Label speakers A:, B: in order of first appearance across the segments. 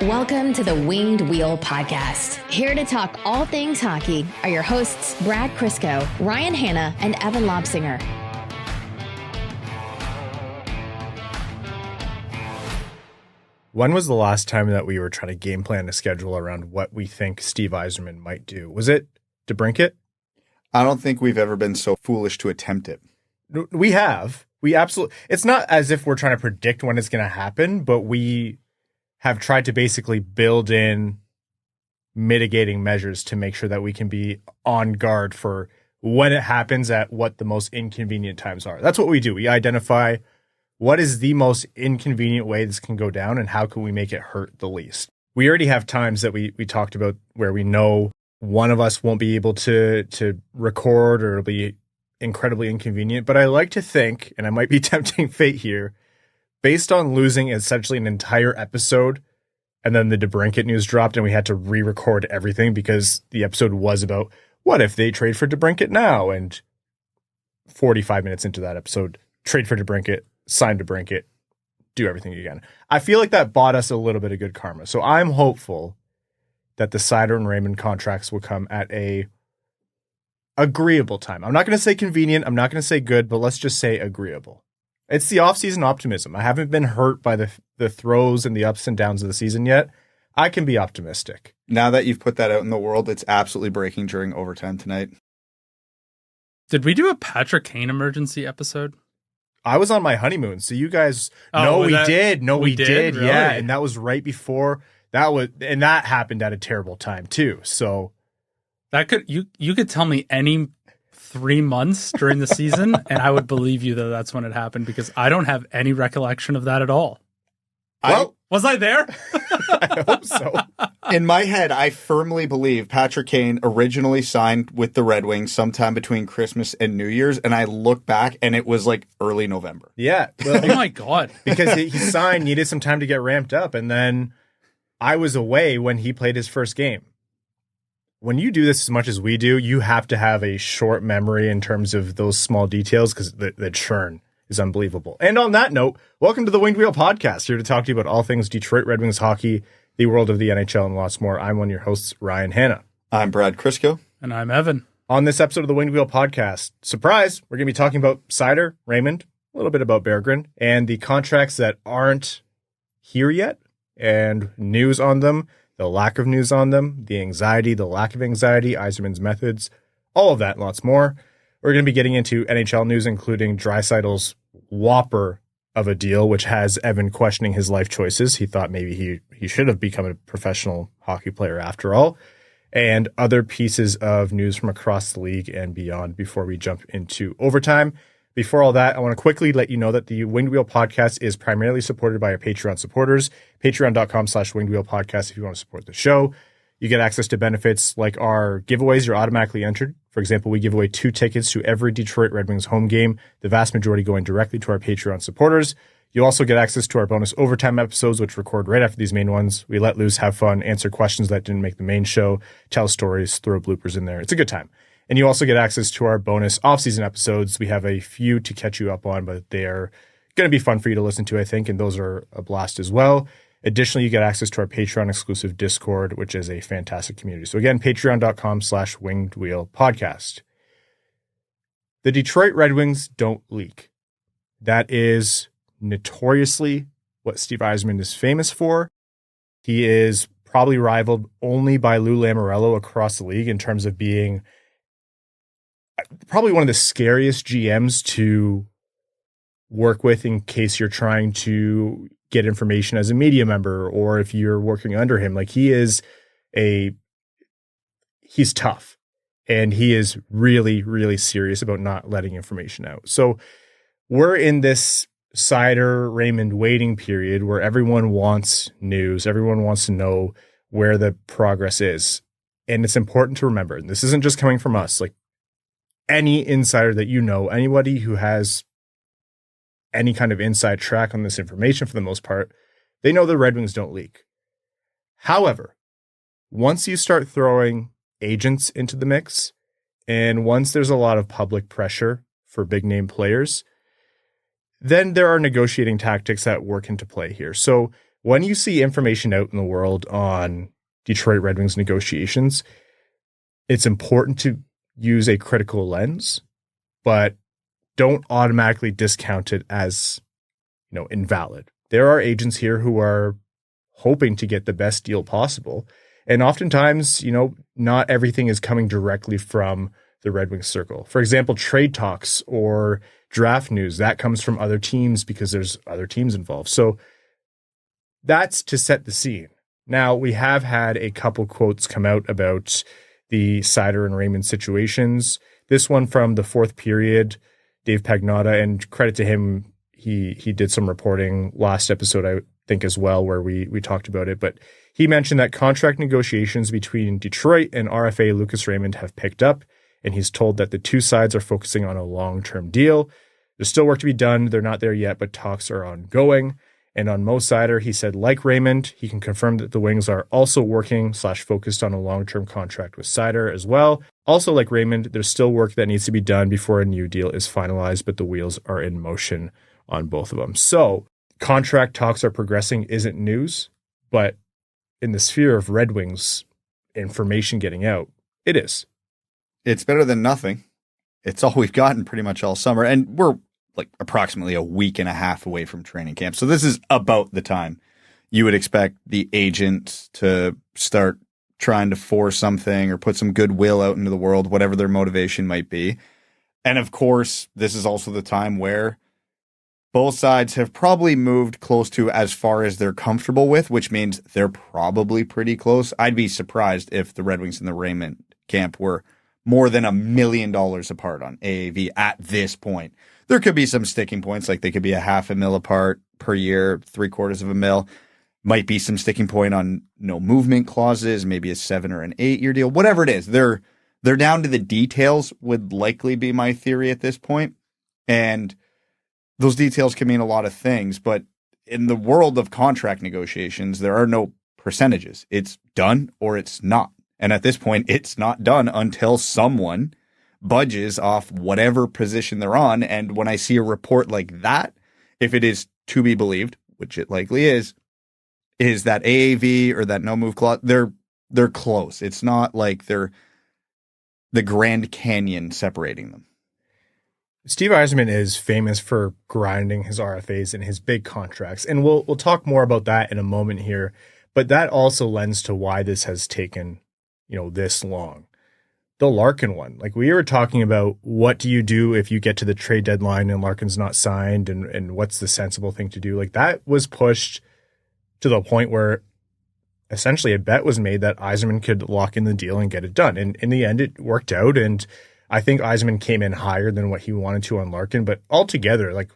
A: Welcome to the Winged Wheel Podcast. Here to talk all things hockey are your hosts, Brad Crisco, Ryan Hanna, and Evan Lobsinger.
B: When was the last time that we were trying to game plan a schedule around what we think Steve Yzerman might do? Was it DeBrincat?
C: I don't think we've ever been so foolish to attempt it.
B: We have. We absolutely. It's not as if we're trying to predict when it's going to happen, but we have tried to basically build in mitigating measures to make sure that we can be on guard for when it happens at what the most inconvenient times are. That's what we do. We identify what is the most inconvenient way this can go down and how can we make it hurt the least. We already have times that we talked about where we know one of us won't be able to record or it'll be incredibly inconvenient. But I like to think, and I might be tempting fate here, based on losing essentially an entire episode and then the DeBrincat news dropped and we had to re-record everything because the episode was about what if they trade for DeBrincat now? And 45 minutes into that episode, trade for DeBrincat, sign DeBrincat, do everything again. I feel like that bought us a little bit of good karma. So I'm hopeful that the Seider and Raymond contracts will come at a agreeable time. I'm not going to say convenient. I'm not going to say good, but let's just say agreeable. It's the off-season optimism. I haven't been hurt by the throws and the ups and downs of the season yet. I can be optimistic.
C: Now that you've put that out in the world, it's absolutely breaking during overtime tonight.
D: Did we do a Patrick Kane emergency episode?
B: I was on my honeymoon, so you guys... No, we did. No, we did.
D: Really?
B: Yeah, and that was right before... that happened at a terrible time, too. So...
D: That could you could tell me any 3 months during the season, and I would believe you that that's when it happened because I don't have any recollection of that at all.
C: Well,
D: was I there?
B: I hope so.
C: In my head, I firmly believe Patrick Kane originally signed with the Red Wings sometime between Christmas and New Year's, and I look back and it was like early November.
B: Yeah. Well,
D: Oh my God.
B: because he signed, needed some time to get ramped up, and then I was away when he played his first game. When you do this as much as we do, you have to have a short memory in terms of those small details because the churn is unbelievable. And on that note, welcome to the Winged Wheel Podcast, here to talk to you about all things Detroit Red Wings hockey, the world of the NHL, and lots more. I'm one of your hosts, Ryan Hanna.
C: I'm Brad Crisco.
D: And I'm Evan.
B: On this episode of the Winged Wheel Podcast, surprise, we're going to be talking about Seider, Raymond, a little bit about Berggren, and the contracts that aren't here yet, and news on them, the lack of news on them, the anxiety, the lack of anxiety, Yzerman's methods, all of that and lots more. We're going to be getting into NHL news, including Draisaitl's whopper of a deal, which has Evan questioning his life choices. He thought maybe he should have become a professional hockey player after all, and other pieces of news from across the league and beyond before we jump into overtime. Before all that, I want to quickly let you know that the Winged Wheel Podcast is primarily supported by our Patreon supporters, patreon.com/wingedwheelpodcast if you want to support the show. You get access to benefits like our giveaways. You're automatically entered. For example, we give away 2 tickets to every Detroit Red Wings home game, the vast majority going directly to our Patreon supporters. You also get access to our bonus overtime episodes, which record right after these main ones. We let loose, have fun, answer questions that didn't make the main show, tell stories, throw bloopers in there. It's a good time. And you also get access to our bonus off-season episodes. We have a few to catch you up on, but they're going to be fun for you to listen to, I think, and those are a blast as well. Additionally, you get access to our Patreon exclusive Discord, which is a fantastic community. So again, patreon.com/wingedwheelpodcast. The Detroit Red Wings don't leak. That is notoriously what Steve Yzerman is famous for. He is probably rivaled only by Lou Lamoriello across the league in terms of being probably one of the scariest GMs to work with in case you're trying to get information as a media member or if you're working under him. Like he's tough and he is really, really serious about not letting information out. So we're in this Seider Raymond waiting period where everyone wants news. Everyone wants to know where the progress is. And it's important to remember, and this isn't just coming from us, like any insider that you know, anybody who has any kind of inside track on this information for the most part, they know the Red Wings don't leak. However, once you start throwing agents into the mix, and once there's a lot of public pressure for big name players, then there are negotiating tactics that work into play here. So when you see information out in the world on Detroit Red Wings negotiations, it's important to use a critical lens, but don't automatically discount it as, invalid. There are agents here who are hoping to get the best deal possible. And oftentimes, not everything is coming directly from the Red Wings circle. For example, trade talks or draft news, that comes from other teams because there's other teams involved. So that's to set the scene. Now, we have had a couple quotes come out about the Seider and Raymond situations. This one from the fourth period, Dave Pagnotta, and credit to him, he did some reporting last episode, I think, as well, where we talked about it. But he mentioned that contract negotiations between Detroit and RFA Lucas Raymond have picked up, and he's told that the two sides are focusing on a long-term deal. There's still work to be done. They're not there yet, but talks are ongoing. And on Mo Seider, he said, like Raymond, he can confirm that the Wings are also working/focused on a long-term contract with Seider as well. Also, like Raymond, there's still work that needs to be done before a new deal is finalized, but the wheels are in motion on both of them. So contract talks are progressing isn't news, but in the sphere of Red Wings information getting out, it is.
C: It's better than nothing. It's all we've gotten pretty much all summer. And we're like approximately a week and a half away from training camp. So this is about the time you would expect the agent to start trying to force something or put some goodwill out into the world, whatever their motivation might be. And of course, this is also the time where both sides have probably moved close to as far as they're comfortable with, which means they're probably pretty close. I'd be surprised if the Red Wings and the Raymond camp were more than $1 million apart on AAV at this point. There could be some sticking points, like they could be $500,000 apart per year, $750,000. Might be some sticking point on no movement clauses, maybe a 7 or an 8-year deal, whatever it is. They're down to the details would likely be my theory at this point. And those details can mean a lot of things, but in the world of contract negotiations, there are no percentages. It's done or it's not. And at this point, it's not done until someone budges off whatever position they're on. And when I see a report like that, if it is to be believed, which it likely is that AAV or that no move clause, they're close. It's not like they're the Grand Canyon separating them.
B: Steve Yzerman is famous for grinding his RFAs and his big contracts. And we'll talk more about that in a moment here. But that also lends to why this has taken, this long. The Larkin one, like we were talking about, what do you do if you get to the trade deadline and Larkin's not signed, and what's the sensible thing to do? Like that was pushed to the point where essentially a bet was made that Yzerman could lock in the deal and get it done. And in the end, it worked out. And I think Yzerman came in higher than what he wanted to on Larkin. But altogether, like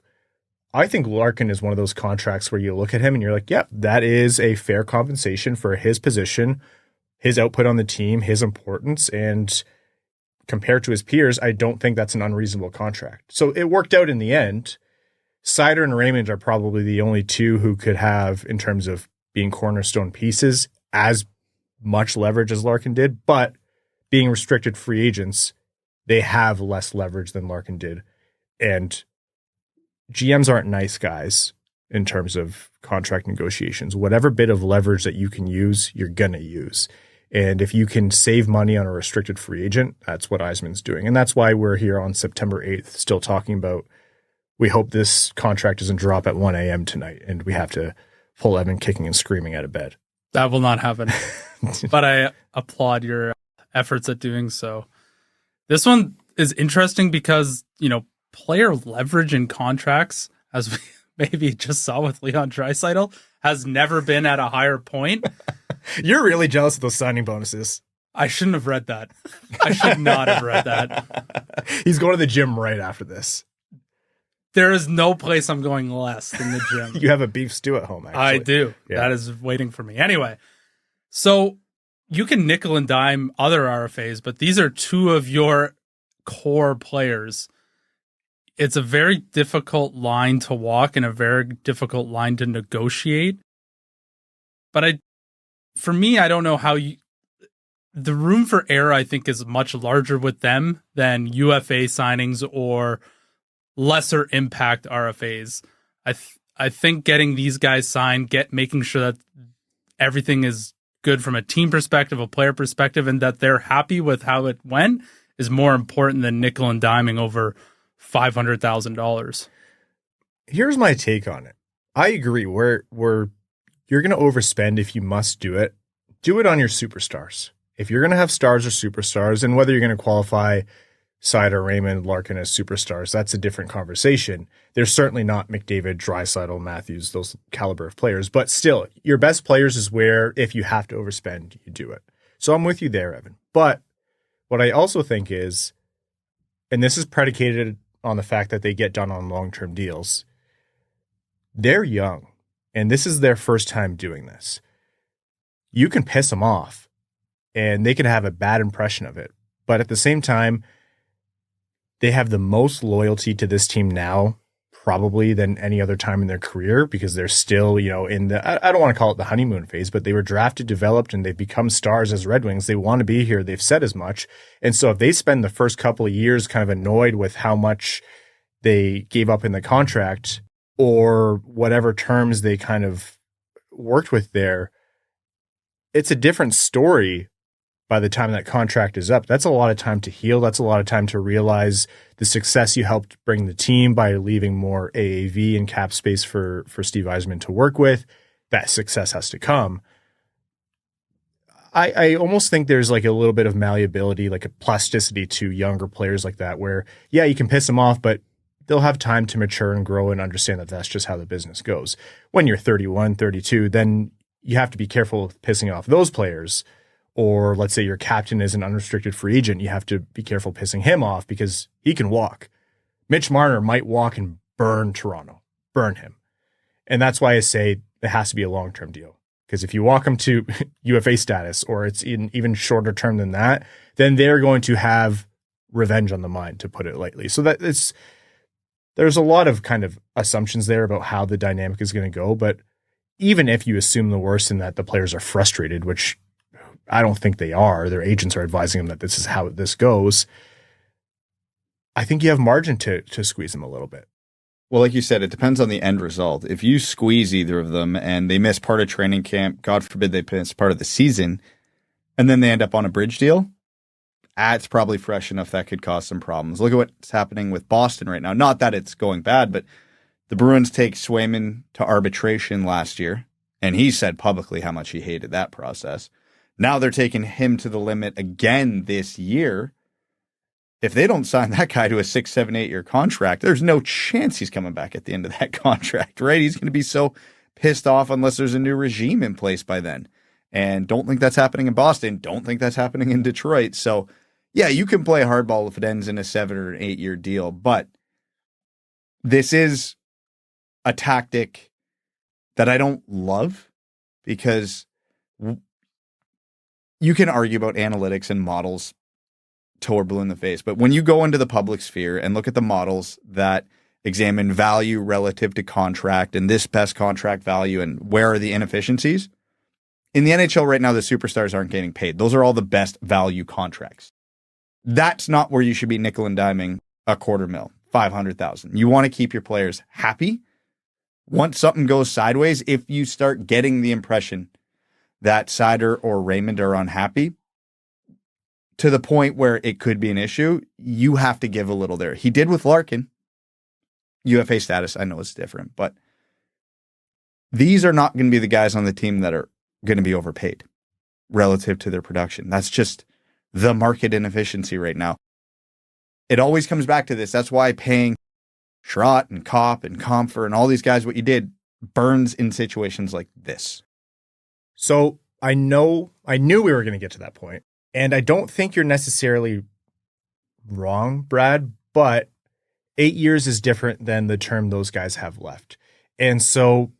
B: I think Larkin is one of those contracts where you look at him and you're like, yeah, that is a fair compensation for his position, his output on the team, his importance. And compared to his peers, I don't think that's an unreasonable contract. So it worked out in the end. Seider and Raymond are probably the only two who could have, in terms of being cornerstone pieces, as much leverage as Larkin did. But being restricted free agents, they have less leverage than Larkin did. And GMs aren't nice guys in terms of contract negotiations. Whatever bit of leverage that you can use, you're going to use. And if you can save money on a restricted free agent, that's what Yzerman's doing. And that's why we're here on September 8th still talking about, we hope this contract doesn't drop at 1 a.m. tonight and we have to pull Evan kicking and screaming out of bed.
D: That will not happen. But I applaud your efforts at doing so. This one is interesting because, player leverage in contracts, as we maybe just saw with Leon Draisaitl, has never been at a higher point.
B: You're really jealous of those signing bonuses.
D: I shouldn't have read that. I should not have read that.
B: He's going to the gym right after this.
D: There is no place I'm going less than the gym.
B: You have a beef stew at home, actually.
D: I do. Yeah. That is waiting for me. Anyway, so you can nickel and dime other RFAs, but these are two of your core players. It's a very difficult line to walk and a very difficult line to negotiate. But for me, I don't know how the room for error, I think, is much larger with them than UFA signings or lesser impact RFAs. I think getting these guys signed, making sure that everything is good from a team perspective, a player perspective, and that they're happy with how it went is more important than nickel and diming over $500,000.
B: Here's my take on it. I agree. Where you're going to overspend if you must do it on your superstars. If you're going to have stars or superstars, and whether you're going to qualify Seider, Raymond, Larkin as superstars, that's a different conversation. They're certainly not McDavid, Draisaitl, Matthews, those caliber of players. But still, your best players is where, if you have to overspend, you do it. So I'm with you there, Evan. But what I also think is, and this is predicated on the fact that they get done on long-term deals, they're young, and this is their first time doing this. You can piss them off, and they can have a bad impression of it. But at the same time, they have the most loyalty to this team now, probably than any other time in their career, because they're still, in the, I don't want to call it the honeymoon phase, but they were drafted, developed, and they've become stars as Red Wings. They want to be here. They've said as much. And so if they spend the first couple of years kind of annoyed with how much they gave up in the contract or whatever terms they kind of worked with there, it's a different story by the time that contract is up. That's a lot of time to heal. That's a lot of time to realize the success you helped bring the team by leaving more AAV and cap space for Steve Yzerman to work with. That success has to come. I almost think there's like a little bit of malleability, like a plasticity to younger players like that, where, yeah, you can piss them off, but they'll have time to mature and grow and understand that that's just how the business goes. When you're 31, 32, then you have to be careful of pissing off those players. Or let's say your captain is an unrestricted free agent. You have to be careful pissing him off because he can walk. Mitch Marner might walk and burn Toronto, burn him. And that's why I say it has to be a long-term deal. Because if you walk him to UFA status, or it's even shorter term than that, then they're going to have revenge on the mind, to put it lightly. So there's a lot of kind of assumptions there about how the dynamic is going to go. But even if you assume the worst and that the players are frustrated, which I don't think they are, their agents are advising them that this is how this goes, I think you have margin to squeeze them a little bit.
C: Well, like you said, it depends on the end result. If you squeeze either of them and they miss part of training camp, God forbid they miss part of the season, and then they end up on a bridge deal, it's probably fresh enough that could cause some problems. Look at what's happening with Boston right now. Not that it's going bad, but the Bruins take Swayman to arbitration last year, and he said publicly how much he hated that process. Now they're taking him to the limit again this year. If they don't sign that guy to a 6, 7, 8 year contract, there's no chance he's coming back at the end of that contract, right? He's going to be so pissed off unless there's a new regime in place by then. And don't think that's happening in Boston. Don't think that's happening in Detroit. So, yeah, you can play hardball if it ends in a 7 or an 8 year deal, but this is a tactic that I don't love, because you can argue about analytics and models till we're blue in the face. But when you go into the public sphere and look at the models that examine value relative to contract and this best contract value and where are the inefficiencies, in the NHL right now, the superstars aren't getting paid. Those are all the best value contracts. That's not where you should be nickel and diming $250,000, $500,000. You want to keep your players happy. Once something goes sideways, if you start getting the impression that Seider or Raymond are unhappy to the point where it could be an issue, you have to give a little there. He did with Larkin. UFA status, I know it's different, but these are not going to be the guys on the team that are going to be overpaid relative to their production. That's just the market inefficiency right now. It always comes back to this. That's why paying Schrott and Kopp and Comfer and all these guys what you did burns in situations like this.
B: So I knew we were going to get to that point. And I don't think you're necessarily wrong, Brad, but 8 years is different than the term those guys have left. And so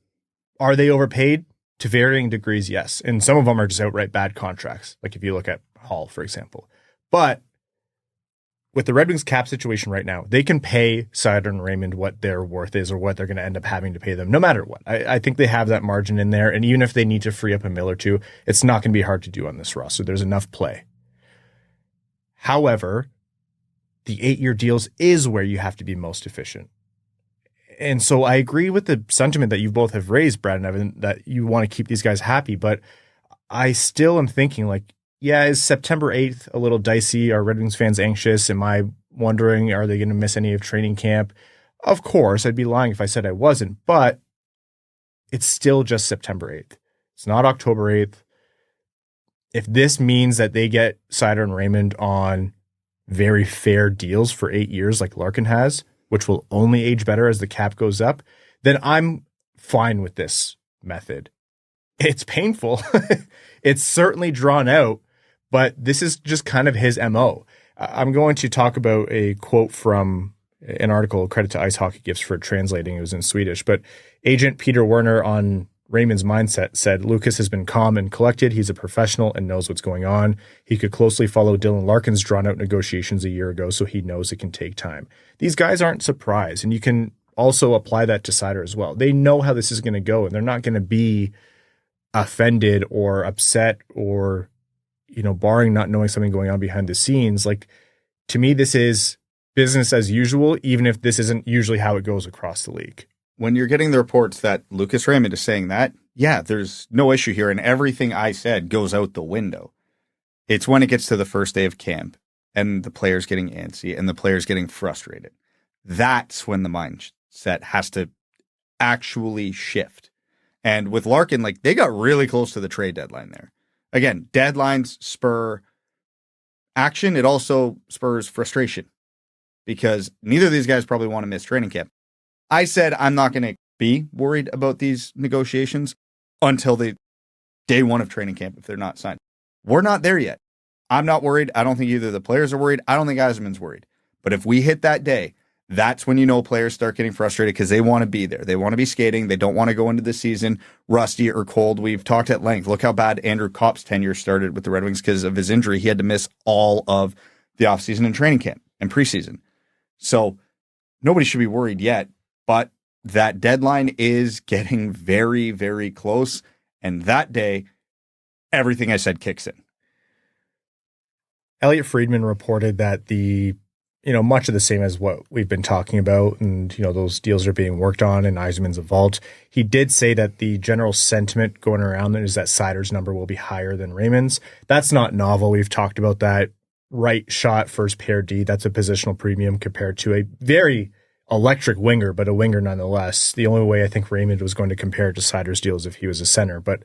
B: are they overpaid? To varying degrees, yes. And some of them are just outright bad contracts. Like if you look at Hall, for example. But with the Red Wings cap situation right now, they can pay Seider and Raymond what their worth is or what they're going to end up having to pay them, no matter what. I think they have that margin in there. And even if they need to free up a mil or two, it's not going to be hard to do on this roster. There's enough play. However, the 8 year deals is where you have to be most efficient. And so I agree with the sentiment that you both have raised, Brad and Evan, that you want to keep these guys happy. But I still am thinking, like, yeah, is September 8th a little dicey? Are Red Wings fans anxious? Am I wondering, are they going to miss any of training camp? Of course, I'd be lying if I said I wasn't, but it's still just September 8th. It's not October 8th. If this means that they get Seider and Raymond on very fair deals for 8 years like Larkin has, which will only age better as the cap goes up, then I'm fine with this method. It's painful. It's certainly drawn out, but this is just kind of his MO. I'm going to talk about a quote from an article, credit to Ice Hockey Gifts for translating. It was in Swedish, but agent Peter Werner on Raymond's mindset said, Lucas has been calm and collected. He's a professional and knows what's going on. He could closely follow Dylan Larkin's drawn out negotiations a year ago, so he knows it can take time. These guys aren't surprised, and you can also apply that to Seider as well. They know how this is going to go, and they're not going to be offended or upset or, barring not knowing something going on behind the scenes. Like, to me, this is business as usual, even if this isn't usually how it goes across the league.
C: When you're getting the reports that Lucas Raymond is saying that, yeah, there's no issue here, and everything I said goes out the window. It's when it gets to the first day of camp and the players getting antsy and the players getting frustrated. That's when the mindset has to actually shift. And with Larkin, like, they got really close to the trade deadline there. Again, deadlines spur action. It also spurs frustration because neither of these guys probably want to miss training camp. I said I'm not going to be worried about these negotiations until the day one of training camp if they're not signed. We're not there yet. I'm not worried. I don't think either the players are worried. I don't think YZERMAN'S worried. But if we hit that day, that's when players start getting frustrated because they want to be there. They want to be skating. They don't want to go into the season rusty or cold. We've talked at length. Look how bad Andrew Kopp's tenure started with the Red Wings because of his injury. He had to miss all of the offseason and training camp and preseason. So nobody should be worried yet. But that deadline is getting very, very close. And that day, everything I said kicks in.
B: Elliot Friedman reported that much of the same as what we've been talking about, and, those deals are being worked on and YZERMAN'S involved. He did say that the general sentiment going around is that Seider's number will be higher than Raymond's. That's not novel. We've talked about that. Right shot, first pair D, that's a positional premium compared to a very electric winger, but a winger nonetheless. The only way I think Raymond was going to compare it to Seider's deal is if he was a center, but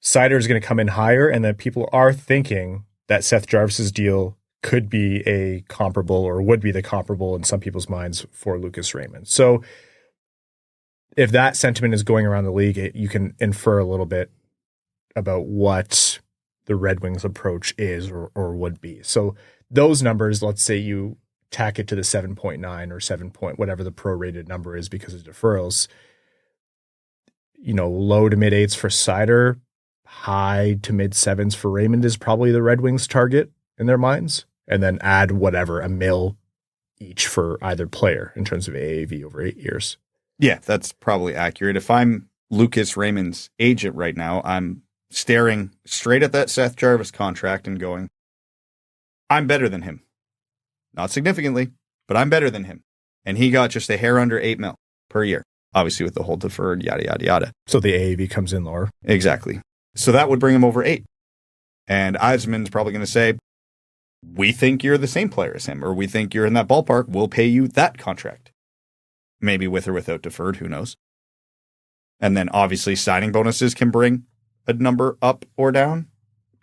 B: Seider is going to come in higher, and that people are thinking that Seth Jarvis's deal could be a comparable or would be the comparable in some people's minds for Lucas Raymond. So if that sentiment is going around the league, you can infer a little bit about what the Red Wings approach is or would be. So those numbers, let's say you tack it to the 7.9 or 7 point, whatever the prorated number is because of deferrals, low to mid eights for Seider, high to mid sevens for Raymond is probably the Red Wings target in their minds. And then add whatever, $1 million each for either player in terms of AAV over 8 years.
C: Yeah, that's probably accurate. If I'm Lucas Raymond's agent right now, I'm staring straight at that Seth Jarvis contract and going, I'm better than him. Not significantly, but I'm better than him. And he got just a hair under $8 million per year, obviously with the whole deferred, yada, yada, yada.
B: So the AAV comes in lower.
C: Exactly. So that would bring him over 8. And YZERMAN'S probably going to say, we think you're the same player as him, or we think you're in that ballpark. We'll pay you that contract. Maybe with or without deferred, who knows? And then obviously signing bonuses can bring a number up or down.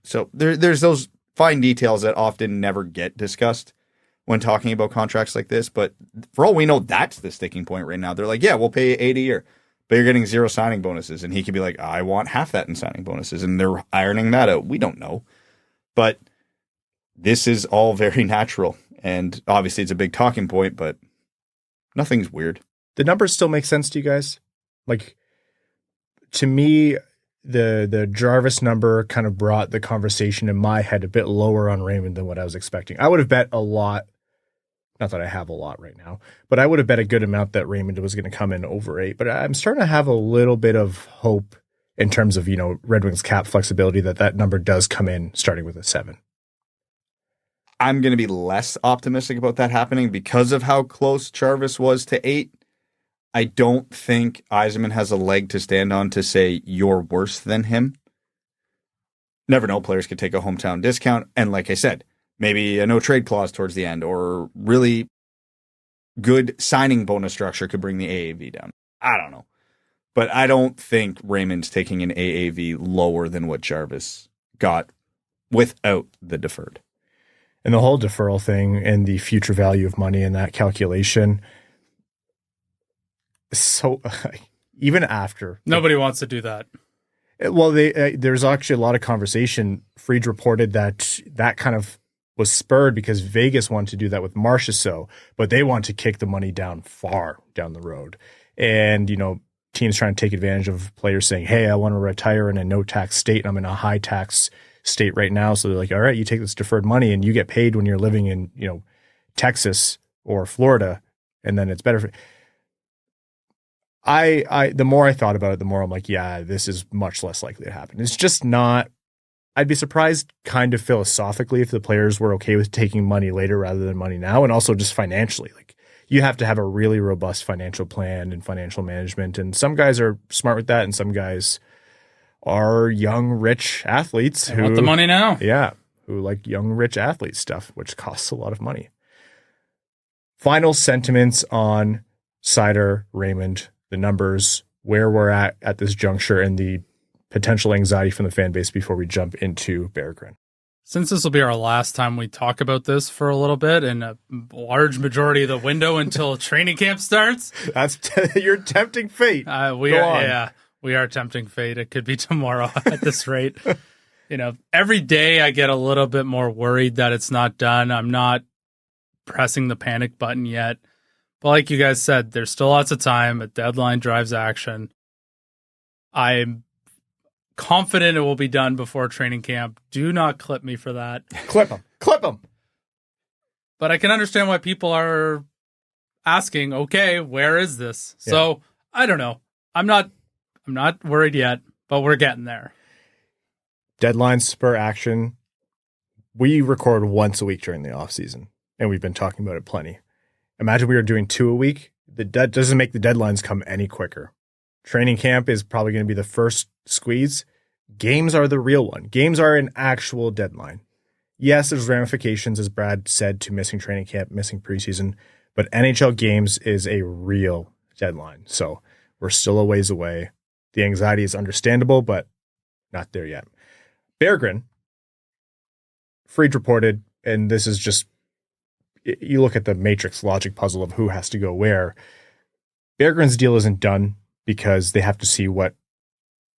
C: So there's those fine details that often never get discussed when talking about contracts like this. But for all we know, that's the sticking point right now. They're like, yeah, we'll pay you 8 a year, but you're getting 0 signing bonuses. And he could be like, I want half that in signing bonuses. And they're ironing that out. We don't know. But this is all very natural. And obviously it's a big talking point, but nothing's weird.
B: The numbers still make sense to you guys? Like, to me, the Jarvis number kind of brought the conversation in my head a bit lower on Raymond than what I was expecting. I would have bet a lot, not that I have a lot right now, but I would have bet a good amount that Raymond was going to come in over 8. But I'm starting to have a little bit of hope in terms of, Red Wings cap flexibility that number does come in starting with a 7.
C: I'm going to be less optimistic about that happening because of how close Jarvis was to 8. I don't think Yzerman has a leg to stand on to say you're worse than him. Never know, players could take a hometown discount. And like I said, maybe a no trade clause towards the end, or really good signing bonus structure could bring the AAV down. I don't know. But I don't think Raymond's taking an AAV lower than what Jarvis got without the deferred.
B: And the whole deferral thing and the future value of money in that calculation. So even after.
D: Nobody wants to do that.
B: Well, there's actually a lot of conversation. Fried reported that kind of was spurred because Vegas wanted to do that with Marchessault, but they want to kick the money down far down the road. And, teams trying to take advantage of players saying, hey, I want to retire in a no-tax state. I'm in a high-tax state right now. So they're like, all right, you take this deferred money and you get paid when you're living in, Texas or Florida, and then it's better for the more I thought about it, the more I'm like, yeah, this is much less likely to happen. It's just not. I'd be surprised kind of philosophically if the players were okay with taking money later rather than money now, and also just financially. Like, you have to have a really robust financial plan and financial management, and some guys are smart with that, and some guys are young, rich athletes who
D: want the money now.
B: Yeah, who like young, rich athlete stuff, which costs a lot of money. Final sentiments on Seider, Raymond, the numbers, where we're at this juncture, and the potential anxiety from the fan base before we jump into Berggren.
D: Since this will be our last time we talk about this for a little bit, and a large majority of the window until training camp starts.
B: That's you're tempting fate.
D: We are tempting fate. It could be tomorrow at this rate. Every day I get a little bit more worried that it's not done. I'm not pressing the panic button yet. But like you guys said, there's still lots of time. A deadline drives action. I'm confident it will be done before training camp. Do not clip me for that.
B: Clip them.
D: But I can understand why people are asking, okay, where is this?
B: Yeah.
D: So I don't know. I'm not worried yet, but we're getting there.
B: Deadlines spur action. We record once a week during the off season, and we've been talking about it plenty. Imagine we were doing 2 a week. That doesn't make the deadlines come any quicker. Training camp is probably going to be the first squeeze. Games are the real one. Games are an actual deadline. Yes, there's ramifications, as Brad said, to missing training camp, missing preseason, but NHL games is a real deadline. So we're still a ways away. The anxiety is understandable, but not there yet. Berggren, Fried reported, and this is just, you look at the matrix logic puzzle of who has to go where. Berggren's deal isn't done because they have to see what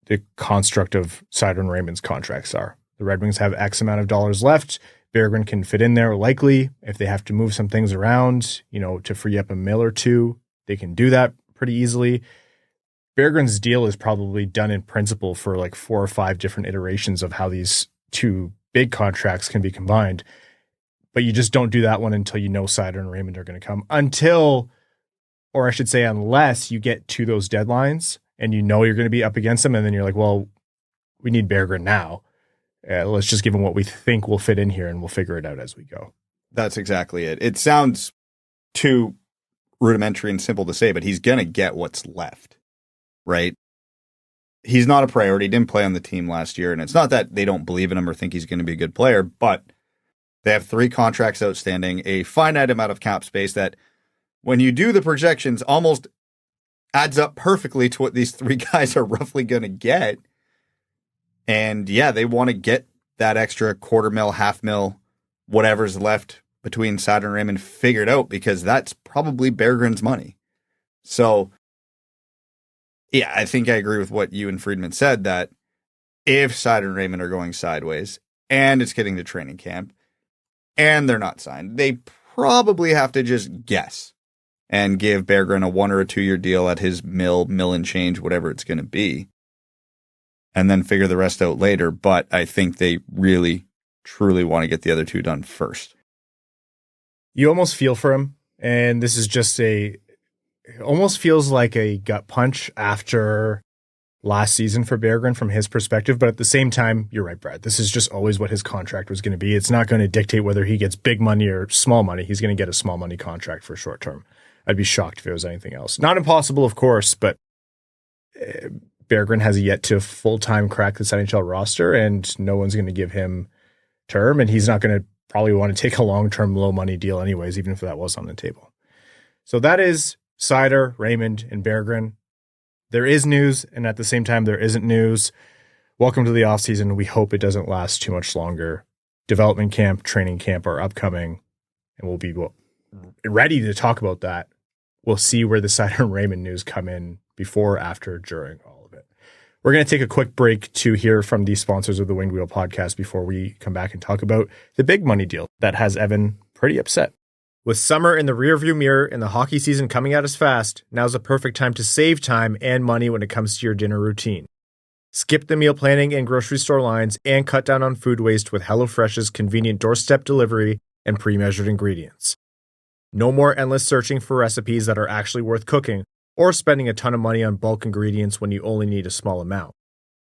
B: the construct of Seider and Raymond's contracts are. The Red Wings have X amount of dollars left. Berggren can fit in there likely. If they have to move some things around, to free up a mil or two, they can do that pretty easily. Berggren's deal is probably done in principle for like 4 or 5 different iterations of how these two big contracts can be combined. But you just don't do that one until you know Seider and Raymond are going to come. Unless you get to those deadlines and you're going to be up against them, and then you're like, well, we need Berggren now. Let's just give him what we think will fit in here, and we'll figure it out as we go.
C: That's exactly it. It sounds too rudimentary and simple to say, but he's going to get what's left, right? He's not a priority. He didn't play on the team last year, and it's not that they don't believe in him or think he's going to be a good player, but they have 3 contracts outstanding, a finite amount of cap space that, when you do the projections, almost adds up perfectly to what these 3 guys are roughly going to get. And yeah, they want to get that extra $250,000, $500,000, whatever's left between Seider and Raymond figured out, because that's probably Berggren's money. So yeah, I think I agree with what you and Friedman said, that if Seider and Raymond are going sideways and it's getting to training camp and they're not signed, they probably have to just guess and give Berggren a 1 or a 2 year deal at his mill and change, whatever it's going to be, and then figure the rest out later. But I think they really, truly want to get the other 2 done first.
B: You almost feel for him, and this is just it almost feels like a gut punch after last season for Berggren from his perspective. But at the same time, you're right, Brad. This is just always what his contract was going to be. It's not going to dictate whether he gets big money or small money. He's going to get a small money contract for short term. I'd be shocked if it was anything else. Not impossible, of course, but Berggren has yet to full-time crack this NHL roster, and no one's going to give him term, and he's not going to probably want to take a long-term low-money deal anyways, even if that was on the table. So that is Seider, Raymond, and Berggren. There is news, and at the same time, there isn't news. Welcome to the offseason. We hope it doesn't last too much longer. Development camp, training camp are upcoming, and we'll be ready to talk about that. We'll see where the Seider and Raymond news come in before, after, during all of it. We're going to take a quick break to hear from the sponsors of the Winged Wheel podcast before we come back and talk about the big money deal that has Evan pretty upset. With summer in the rearview mirror and the hockey season coming at us fast, now's the perfect time to save time and money when it comes to your dinner routine. Skip the meal planning and grocery store lines and cut down on food waste with HelloFresh's convenient doorstep delivery and pre-measured ingredients. No more endless searching for recipes that are actually worth cooking or spending a ton of money on bulk ingredients when you only need a small amount.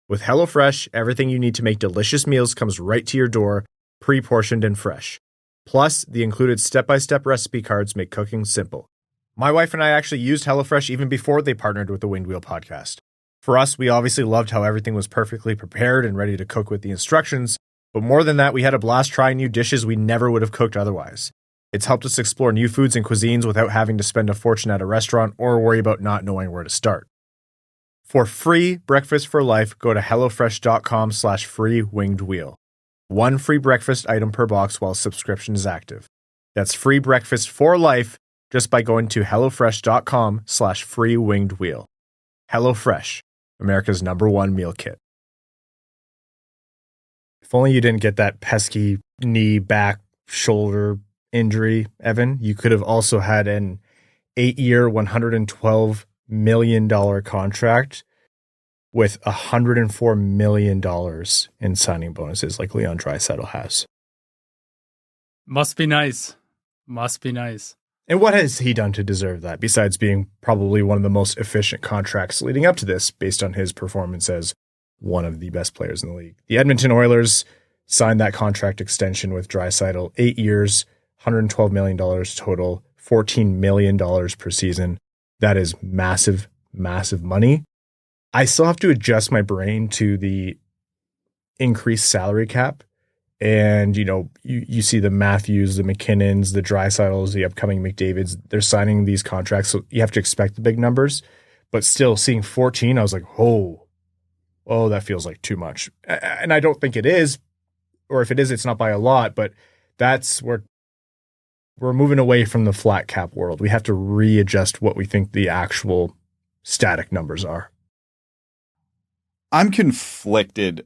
B: With HelloFresh, everything you need to make delicious meals comes right to your door, pre-portioned and fresh. Plus, the included step-by-step recipe cards make cooking simple. My wife and I actually used HelloFresh even before they partnered with the Winged Wheel podcast. For us, we obviously loved how everything was perfectly prepared and ready to cook with the instructions, but more than that, we had a blast trying new dishes we never would have cooked otherwise. It's helped us explore new foods and cuisines without having to spend a fortune at a restaurant or worry about not knowing where to start. For free breakfast for life, go to HelloFresh.com/free winged wheel. One free breakfast item per box while subscription is active. That's free breakfast for life just by going to HelloFresh.com/free winged wheel. HelloFresh, America's #1 meal kit. If only you didn't get that pesky knee, back, shoulder injury, Evan, you could have also had an 8-year, $112 million contract with $104 million in signing bonuses like Leon Draisaitl has.
D: Must be nice. Must be nice.
B: And what has he done to deserve that, besides being probably one of the most efficient contracts leading up to this, based on his performance as one of the best players in the league? The Edmonton Oilers signed that contract extension with Draisaitl, 8 years, $112 million total, $14 million per season. That is massive, massive money. I still have to adjust my brain to the increased salary cap. And, you see the Matthews, the MacKinnons, the Draisaitls, the upcoming McDavids, they're signing these contracts. So you have to expect the big numbers. But still, seeing 14, I was like, oh, that feels like too much. And I don't think it is. Or if it is, it's not by a lot. But that's where we're moving away from the flat cap world. We have to readjust what we think the actual static numbers are.
C: I'm conflicted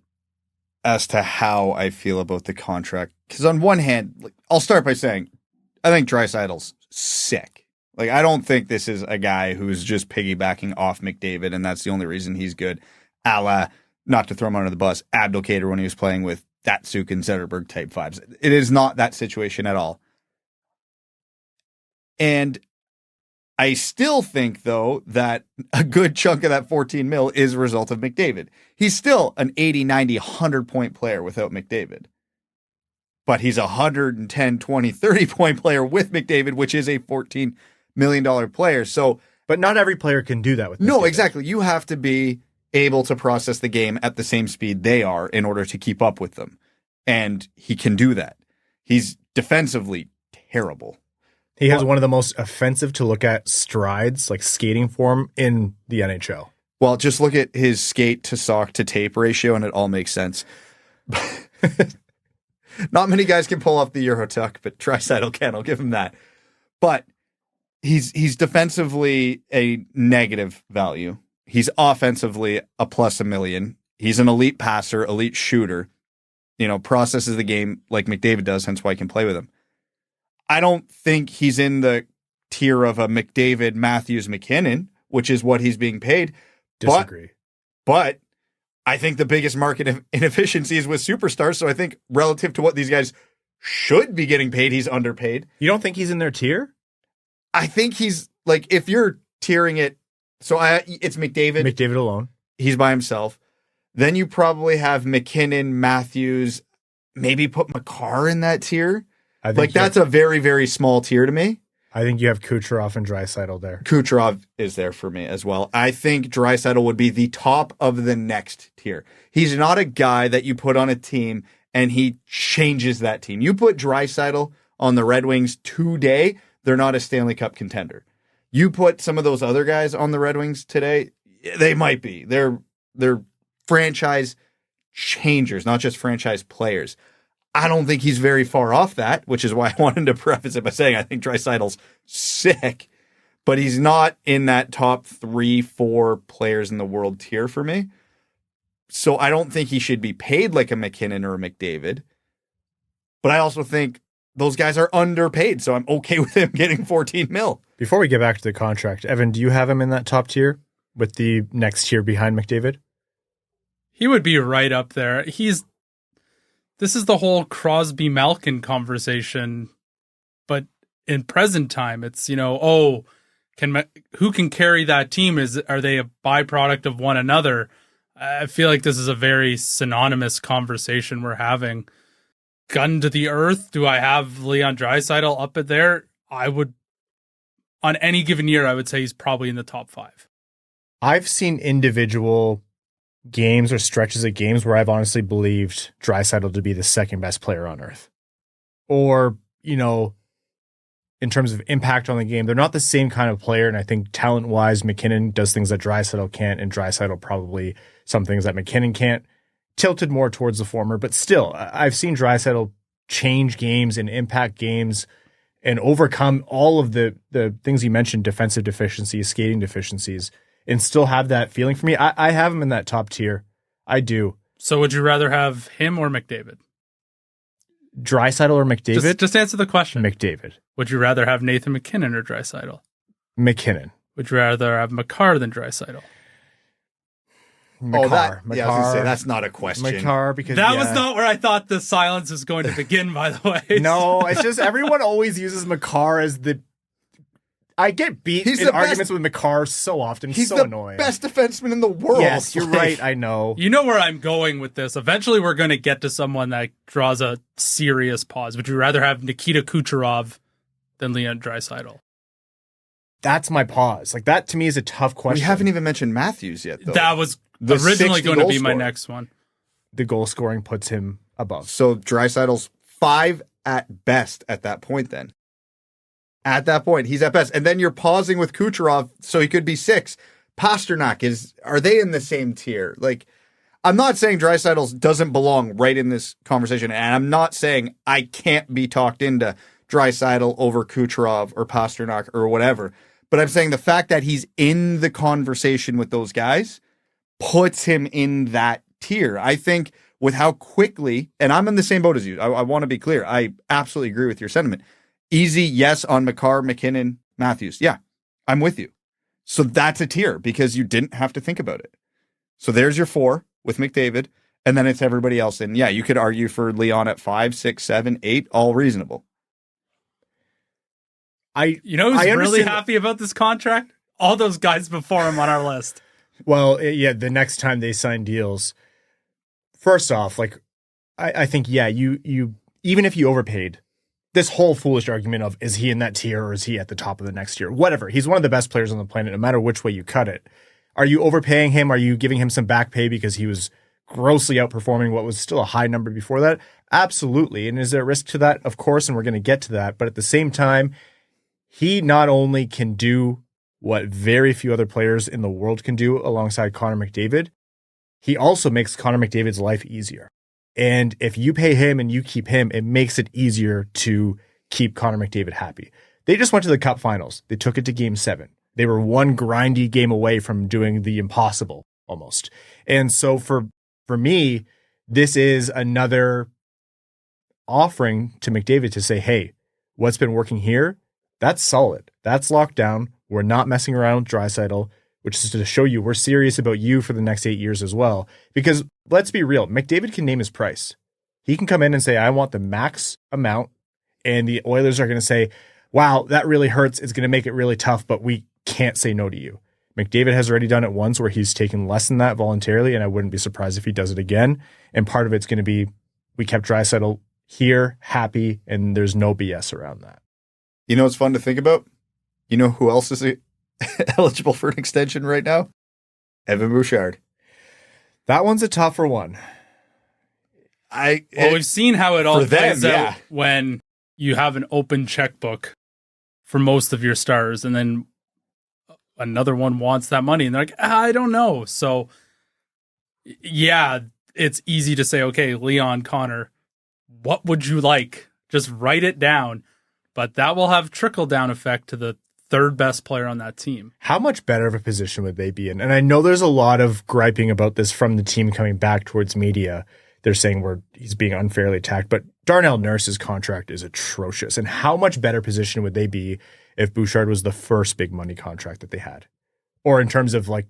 C: as to how I feel about the contract. Because on one hand, I'll start by saying, I think Draisaitl's sick. I don't think this is a guy who's just piggybacking off McDavid, and that's the only reason he's good. A la, not to throw him under the bus, Abdelkader when he was playing with Datsuk and Zetterberg type vibes. It is not that situation at all. And I still think, though, that a good chunk of that 14 mil is a result of McDavid. He's still an 80, 90, 100-point player without McDavid. But he's a 110, 20, 30-point player with McDavid, which is a $14 million player.
B: But not every player can do that with McDavid.
C: No, exactly. You have to be able to process the game at the same speed they are in order to keep up with them. And he can do that. He's defensively terrible.
B: He has one of the most offensive to look at strides, like skating form, in the NHL.
C: Well, just look at his skate to sock to tape ratio, and it all makes sense. Not many guys can pull off the Euro tuck, but Draisaitl can. I'll give him that. But he's defensively a negative value. He's offensively a plus $1 million. He's an elite passer, elite shooter. Processes the game like McDavid does, hence why I can play with him. I don't think he's in the tier of a McDavid, Matthews, MacKinnon, which is what he's being paid.
B: Disagree.
C: But I think the biggest market inefficiency is with superstars. So I think relative to what these guys should be getting paid, he's underpaid.
B: You don't think he's in their tier?
C: I think he's if you're tiering it. So it's McDavid.
B: McDavid alone.
C: He's by himself. Then you probably have MacKinnon, Matthews, maybe put Makar in that tier. That's a very, very small tier to me.
B: I think you have Kucherov and Draisaitl there.
C: Kucherov is there for me as well. I think Draisaitl would be the top of the next tier. He's not a guy that you put on a team and he changes that team. You put Draisaitl on the Red Wings today, they're not a Stanley Cup contender. You put some of those other guys on the Red Wings today, they might be. They're franchise changers, not just franchise players. I don't think he's very far off that, which is why I wanted to preface it by saying I think Draisaitl's sick, but he's not in that top 3-4 players in the world tier for me. So I don't think he should be paid like a MacKinnon or a McDavid. But I also think those guys are underpaid, so I'm okay with him getting 14 mil.
B: Before we get back to the contract, Evan, do you have him in that top tier with the next tier behind McDavid?
D: He would be right up there. This is the whole Crosby Malkin conversation, but in present time, it's, who can carry that team? Are they a byproduct of one another? I feel like this is a very synonymous conversation we're having. Gun to the earth, do I have Leon Draisaitl up at there? I would, on any given year, I would say he's probably in the top 5.
B: I've seen individual games or stretches of games where I've honestly believed Draisaitl to be the second best player on earth. Or, in terms of impact on the game, they're not the same kind of player. And I think talent-wise, MacKinnon does things that Draisaitl can't, and Draisaitl probably some things that MacKinnon can't. Tilted more towards the former, but still, I've seen Draisaitl change games and impact games and overcome all of the things you mentioned, defensive deficiencies, skating deficiencies, and still have that feeling for me. I have him in that top tier. I do.
D: So would you rather have him or McDavid?
B: Draisaitl or McDavid?
D: Just answer the question.
B: McDavid.
D: Would you rather have Nathan MacKinnon or Draisaitl?
B: MacKinnon.
D: Would you rather have Makar than Draisaitl?
B: Makar.
C: Yeah, I was going to say, that's not a question.
B: Makar, because
D: that was not where I thought the silence was going to begin, by the way.
B: No, it's just everyone always uses Makar as the... I get beat in arguments with Makar so often.
C: He's
B: so
C: the
B: annoying.
C: Best defenseman in the world.
B: Yes, you're right. I know.
D: You know where I'm going with this. Eventually, we're going to get to someone that draws a serious pause. Would you rather have Nikita Kucherov than Leon Draisaitl?
B: That's my pause. Like, that to me is a tough question.
C: We haven't even mentioned Matthews yet, though.
D: That was originally going to be my next one.
B: The goal scoring puts him above.
C: So Draisaitl's 5 at best at that point then. At that point, he's at best. And then you're pausing with Kucherov, so he could be 6. Pasternak are they in the same tier? Like, I'm not saying Draisaitl doesn't belong right in this conversation, and I'm not saying I can't be talked into Draisaitl over Kucherov or Pasternak or whatever. But I'm saying the fact that he's in the conversation with those guys puts him in that tier. I think with how quickly, and I'm in the same boat as you. I want to be clear. I absolutely agree with your sentiment. Easy, yes, on Makar, MacKinnon, Matthews. Yeah, I'm with you. So that's a tier because you didn't have to think about it. So there's your 4 with McDavid, and then it's everybody else. And yeah, you could argue for Leon at 5, 6, 7, 8, all reasonable.
D: Who's really happy about this contract? All those guys before him on our list.
B: Well, yeah, the next time they sign deals, first off, like, I think, yeah, you even if you overpaid, this whole foolish argument of is he in that tier or is he at the top of the next tier? Whatever. He's one of the best players on the planet, no matter which way you cut it. Are you overpaying him? Are you giving him some back pay because he was grossly outperforming what was still a high number before that? Absolutely. And is there a risk to that? Of course, and we're going to get to that. But at the same time, he not only can do what very few other players in the world can do alongside Connor McDavid, he also makes Connor McDavid's life easier. And if you pay him and you keep him, it makes it easier to keep Connor McDavid happy. They just went to the Cup Finals. They took it to Game 7. They were one grindy game away from doing the impossible, almost. And so for me, this is another offering to McDavid to say, hey, what's been working here? That's solid. That's locked down. We're not messing around with Draisaitl, which is to show you we're serious about you for the next 8 years as well. Because let's be real, McDavid can name his price. He can come in and say, I want the max amount. And the Oilers are going to say, wow, that really hurts. It's going to make it really tough, but we can't say no to you. McDavid has already done it once where he's taken less than that voluntarily, and I wouldn't be surprised if he does it again. And part of it's going to be, we kept Draisaitl here, happy, and there's no BS around that.
C: You know what's fun to think about? You know who else is eligible for an extension right now? Evan Bouchard.
B: That one's a tougher one.
D: We've seen how it all plays out
C: yeah.
D: when you have an open checkbook for most of your stars, and then another one wants that money, and they're like, I don't know. So, yeah, it's easy to say, okay, Leon, Connor, what would you like? Just write it down. But that will have trickle-down effect to the third best player on that team.
B: How much better of a position would they be in? And I know there's a lot of griping about this from the team coming back towards media. They're saying he's being unfairly attacked, but Darnell Nurse's contract is atrocious. And how much better position would they be if Bouchard was the first big money contract that they had? Or in terms of like,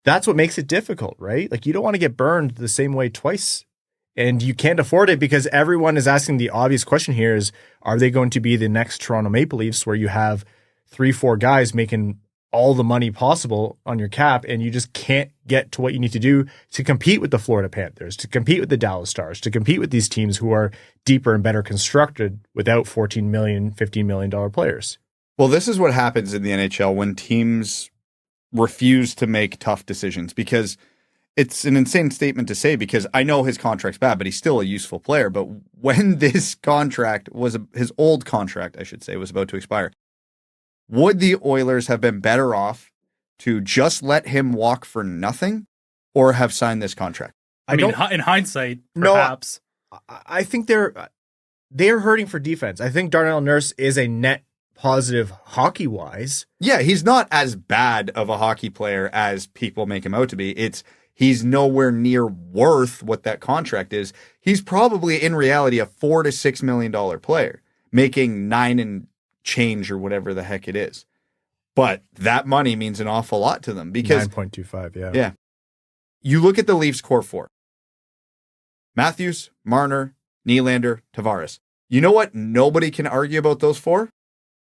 B: that's what makes it difficult, right? Like you don't want to get burned the same way twice. And you can't afford it because everyone is asking the obvious question here is, are they going to be the next Toronto Maple Leafs where you have 3-4 guys making all the money possible on your cap and you just can't get to what you need to do to compete with the Florida Panthers, to compete with the Dallas Stars, to compete with these teams who are deeper and better constructed without $14 million, $15 million players?
C: Well, this is what happens in the NHL when teams refuse to make tough decisions, because it's an insane statement to say, because I know his contract's bad, but he's still a useful player. But when this contract his old contract, I should say, was about to expire, would the Oilers have been better off to just let him walk for nothing or have signed this contract?
D: I mean, in hindsight, perhaps.
B: No, I think they're hurting for defense. I think Darnell Nurse is a net positive hockey-wise.
C: Yeah, he's not as bad of a hockey player as people make him out to be. He's nowhere near worth what that contract is. He's probably in reality a $4 to $6 million player, making 9 and change or whatever the heck it is. But that money means an awful lot to them because
B: 9.25, yeah.
C: Yeah. You look at the Leafs core four. Matthews, Marner, Nylander, Tavares. You know what? Nobody can argue about those four.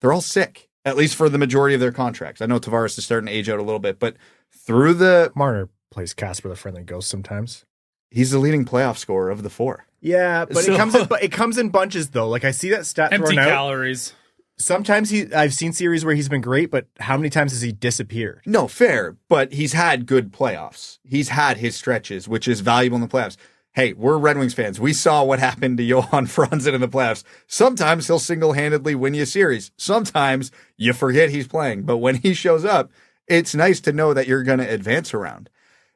C: They're all sick, at least for the majority of their contracts. I know Tavares is starting to age out a little bit, but through the
B: Marner plays Casper the Friendly Ghost sometimes.
C: He's the leading playoff scorer of the four.
B: Yeah, but it comes in bunches though. Like I see that stat
D: empty
B: thrown out.
D: calories.
B: Sometimes I've seen series where he's been great, but how many times has he disappeared?
C: No, fair, but he's had good playoffs. He's had his stretches, which is valuable in the playoffs. Hey, we're Red Wings fans. We saw what happened to Johan Franzen in the playoffs. Sometimes he'll single-handedly win you a series. Sometimes you forget he's playing, but when he shows up, it's nice to know that you're going to advance around.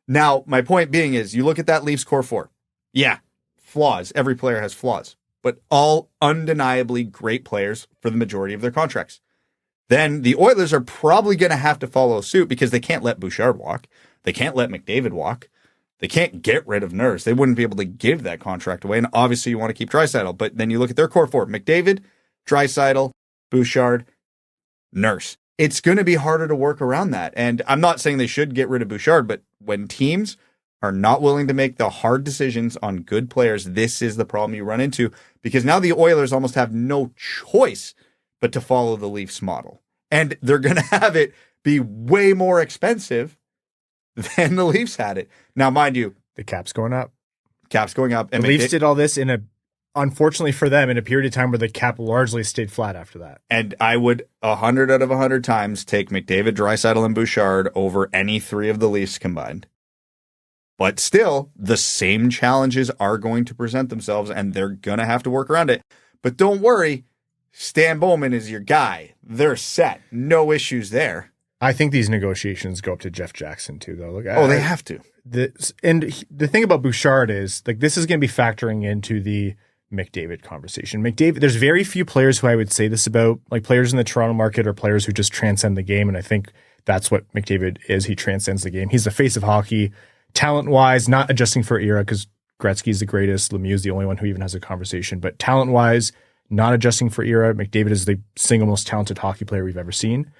C: Now, my point being is, you look at that Leafs core four. Yeah, flaws. Every player has flaws, but all undeniably great players for the majority of their contracts. Then the Oilers are probably going to have to follow suit because they can't let Bouchard walk. They can't let McDavid walk. They can't get rid of Nurse. They wouldn't be able to give that contract away. And obviously you want to keep Draisaitl, but then you look at their core four: McDavid, Draisaitl, Bouchard, Nurse. It's going to be harder to work around that. And I'm not saying they should get rid of Bouchard, but when teams are not willing to make the hard decisions on good players, this is the problem you run into, because now the Oilers almost have no choice but to follow the Leafs model. And they're going to have it be way more expensive than the Leafs had it. Now, mind you,
B: the cap's going up.
C: And
B: the Leafs did all this unfortunately for them, in a period of time where the cap largely stayed flat after that.
C: And I would 100 out of 100 times take McDavid, Draisaitl, and Bouchard over any three of the Leafs combined. But still, the same challenges are going to present themselves, and they're going to have to work around it. But don't worry, Stan Bowman is your guy. They're set. No issues there.
B: I think these negotiations go up to Jeff Jackson too, though. Look,
C: they have to.
B: The thing about Bouchard is, like, this is going to be factoring into the McDavid conversation. There's very few players who I would say this about, like players in the Toronto market or players who just transcend the game, and I think that's what McDavid is. He transcends the game. He's the face of hockey, talent-wise, not adjusting for era, because Gretzky's the greatest, Lemieux's the only one who even has a conversation, but talent-wise, not adjusting for era, McDavid is the single most talented hockey player we've ever seen.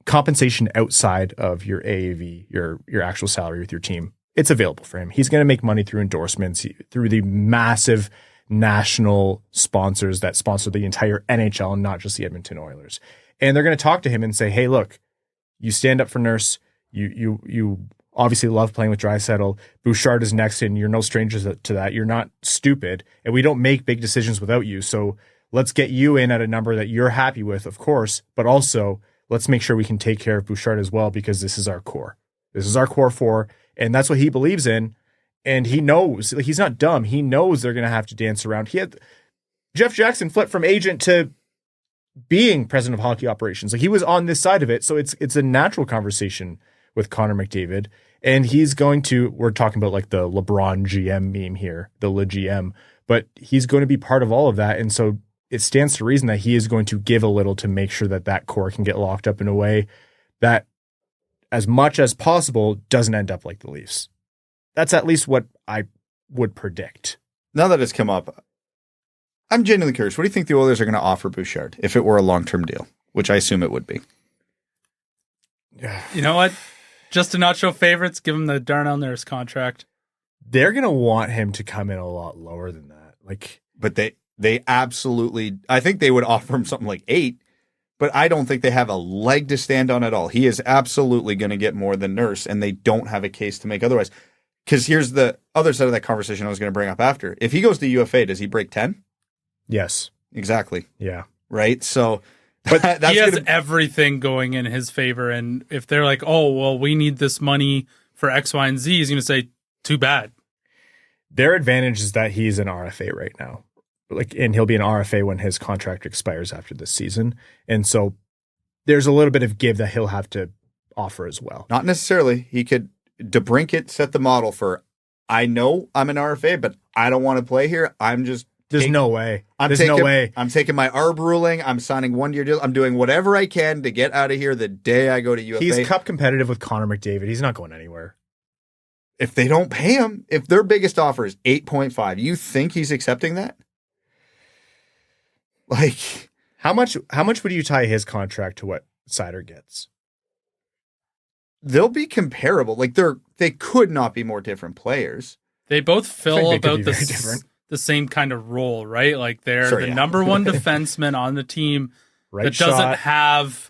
B: Compensation outside of your AAV, your actual salary with your team, it's available for him. He's going to make money through endorsements, through the massive national sponsors that sponsor the entire NHL and not just the Edmonton Oilers. And they're going to talk to him and say, hey, look, you stand up for Nurse. You obviously love playing with Draisaitl. Bouchard is next, and you're no strangers to that. You're not stupid, and we don't make big decisions without you. So let's get you in at a number that you're happy with, of course, but also let's make sure we can take care of Bouchard as well, because this is our core. This is our core four, and that's what he believes in. And he knows, like, he's not dumb. He knows they're going to have to dance around. He had Jeff Jackson flipped from agent to being president of hockey operations. Like, he was on this side of it. So it's a natural conversation with Connor McDavid. And he's going to, we're talking about like the LeBron GM meme here, the Le GM, but he's going to be part of all of that. And so it stands to reason that he is going to give a little to make sure that that core can get locked up in a way that, as much as possible, doesn't end up like the Leafs. That's at least what I would predict.
C: Now that it's come up, I'm genuinely curious. What do you think the Oilers are going to offer Bouchard if it were a long-term deal, which I assume it would be?
D: You know what? Just to not show favorites, give him the Darnell Nurse contract.
B: They're going to want him to come in a lot lower than that.
C: But they absolutely, I think they would offer him something like 8, but I don't think they have a leg to stand on at all. He is absolutely going to get more than Nurse, and they don't have a case to make otherwise. Because here's the other side of that conversation I was going to bring up after. If he goes to UFA, does he break 10?
B: Yes.
C: Exactly.
B: Yeah.
C: Right? So,
D: but he has everything going in his favor. And if they're like, oh, well, we need this money for X, Y, and Z, he's going to say, too bad.
B: Their advantage is that he's an RFA right now. And he'll be an RFA when his contract expires after this season. And so there's a little bit of give that he'll have to offer as well.
C: Not necessarily. He could. DeBrincat set the model for, I know I'm an RFA, but I don't want to play here.
B: There's no way.
C: I'm taking my ARB ruling. I'm signing 1-year deal. I'm doing whatever I can to get out of here the day I go to UFA.
B: He's cup competitive with Connor McDavid. He's not going anywhere.
C: If they don't pay him, if their biggest offer is 8.5, you think he's accepting that? Like,
B: how much would you tie his contract to what Seider gets?
C: They'll be comparable. Like, they could not be more different players.
D: They both fill about the same kind of role, right? Like, they're number one defenseman on the team that doesn't have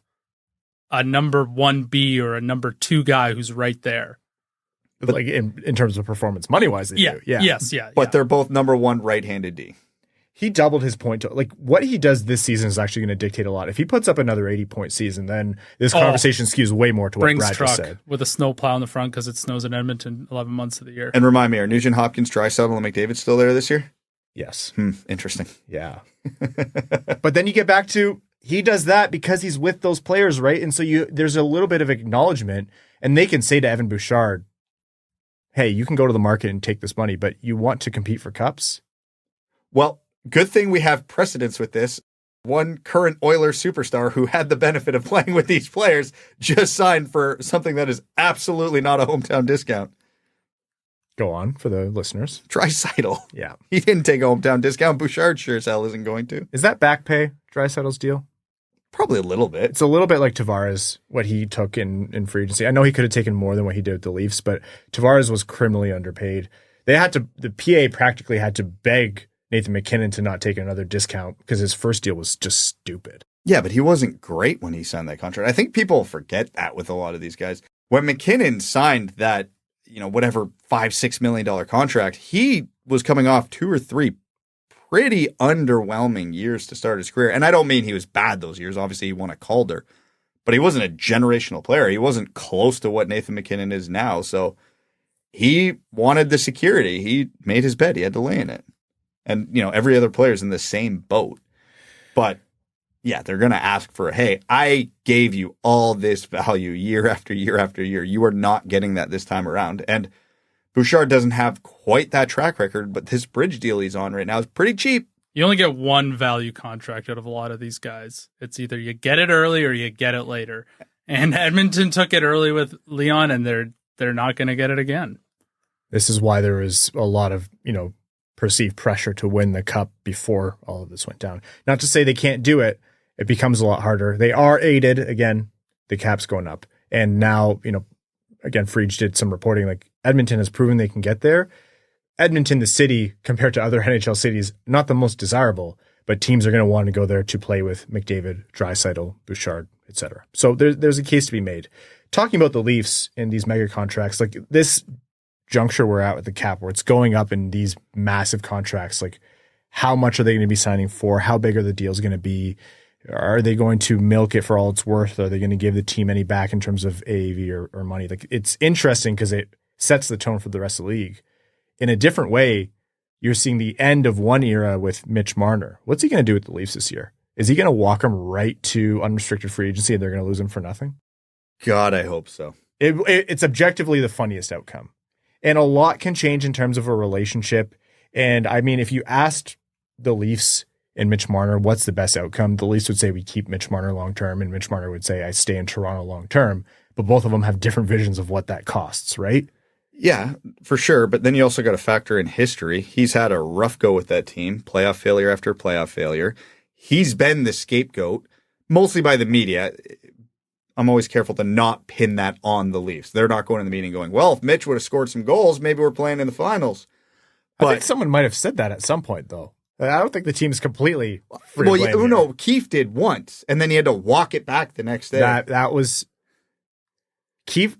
D: a number 1B or a number 2 guy who's right there.
B: But like in terms of performance, money wise, they do. Yeah.
D: Yes.
C: But they're both number 1 right-handed D.
B: He doubled his point. Like, what he does this season is actually going to dictate a lot. If he puts up another 80-point season, then this conversation skews way more to what Brad just said.
D: With a snow plow in the front because it snows in Edmonton 11 months of the year.
C: And remind me, are Nugent Hopkins, Draisaitl, and McDavid still there this year?
B: Yes.
C: Interesting.
B: Yeah. But then you get back to, he does that because he's with those players, right? And so there's a little bit of acknowledgement, and they can say to Evan Bouchard, hey, you can go to the market and take this money, but you want to compete for cups?
C: Well, good thing we have precedence with this. One current Oilers superstar who had the benefit of playing with these players just signed for something that is absolutely not a hometown discount.
B: Go on for the listeners.
C: Draisaitl.
B: Yeah.
C: He didn't take a hometown discount. Bouchard sure as hell isn't going to.
B: Is that back pay, Draisaitl's deal?
C: Probably a little bit.
B: It's a little bit like Tavares, what he took in free agency. I know he could have taken more than what he did with the Leafs, but Tavares was criminally underpaid. The PA practically had to beg Nathan MacKinnon to not take another discount because his first deal was just stupid.
C: Yeah, but he wasn't great when he signed that contract. I think people forget that with a lot of these guys. When MacKinnon signed that, whatever $5-6 million contract, he was coming off 2 or 3 pretty underwhelming years to start his career. And I don't mean he was bad those years. Obviously, he won a Calder, but he wasn't a generational player. He wasn't close to what Nathan MacKinnon is now. So he wanted the security. He made his bed. He had to lay in it. And, every other player's in the same boat. But, yeah, they're going to ask for, hey, I gave you all this value year after year after year. You are not getting that this time around. And Bouchard doesn't have quite that track record, but this bridge deal he's on right now is pretty cheap.
D: You only get one value contract out of a lot of these guys. It's either you get it early or you get it later. And Edmonton took it early with Leon, and they're not going to get it again.
B: This is why there was a lot of, perceived pressure to win the cup before all of this went down. Not to say they can't do it. It becomes a lot harder. They are aided. Again, the cap's going up. And now, again, Friedge did some reporting, like Edmonton has proven they can get there. Edmonton, the city, compared to other NHL cities, not the most desirable, but teams are going to want to go there to play with McDavid, Draisaitl, Bouchard, etc. So there's a case to be made. talking about the Leafs and these mega contracts, like this juncture we're at with the cap where it's going up in these massive contracts, like how much are they going to be signing for? How big are the deals going to be? Are they going to milk it for all it's worth? Are they going to give the team any back in terms of AAV or money? Like, it's interesting because it sets the tone for the rest of the league. In a different way, you're seeing the end of one era with Mitch Marner. What's he going to do with the Leafs this year? Is he going to walk them right to unrestricted free agency and they're going to lose him for nothing?
C: God, I hope so.
B: It's objectively the funniest outcome. And a lot can change in terms of a relationship. And I mean, if you asked the Leafs and Mitch Marner, what's the best outcome? The Leafs would say we keep Mitch Marner long-term, and Mitch Marner would say I stay in Toronto long-term. But both of them have different visions of what that costs, right?
C: Yeah, for sure. But then you also got to factor in history. He's had a rough go with that team, playoff failure after playoff failure. He's been the scapegoat, mostly by the media. I'm always careful to not pin that on the Leafs. They're not going to the meeting going, well, if Mitch would have scored some goals, maybe we're playing in the finals.
B: But I think someone might have said that at some point, though. I don't think the team's completely free to blame.
C: Well, no, Keefe did once, and then he had to walk it back the next day.
B: That was Keefe.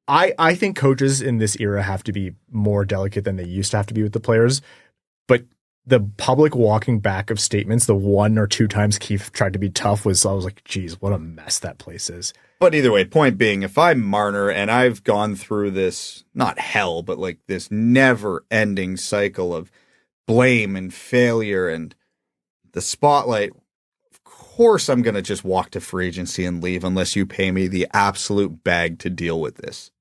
B: I think coaches in this era have to be more delicate than they used to have to be with the players. But the public walking back of statements, the one or two times Keefe tried to be tough, I was like, geez, what a mess that place is.
C: But either way, point being, if I'm Marner and I've gone through this, not hell, but like this never-ending cycle of blame and failure and the spotlight, of course I'm going to just walk to free agency and leave unless you pay me the absolute bag to deal with this.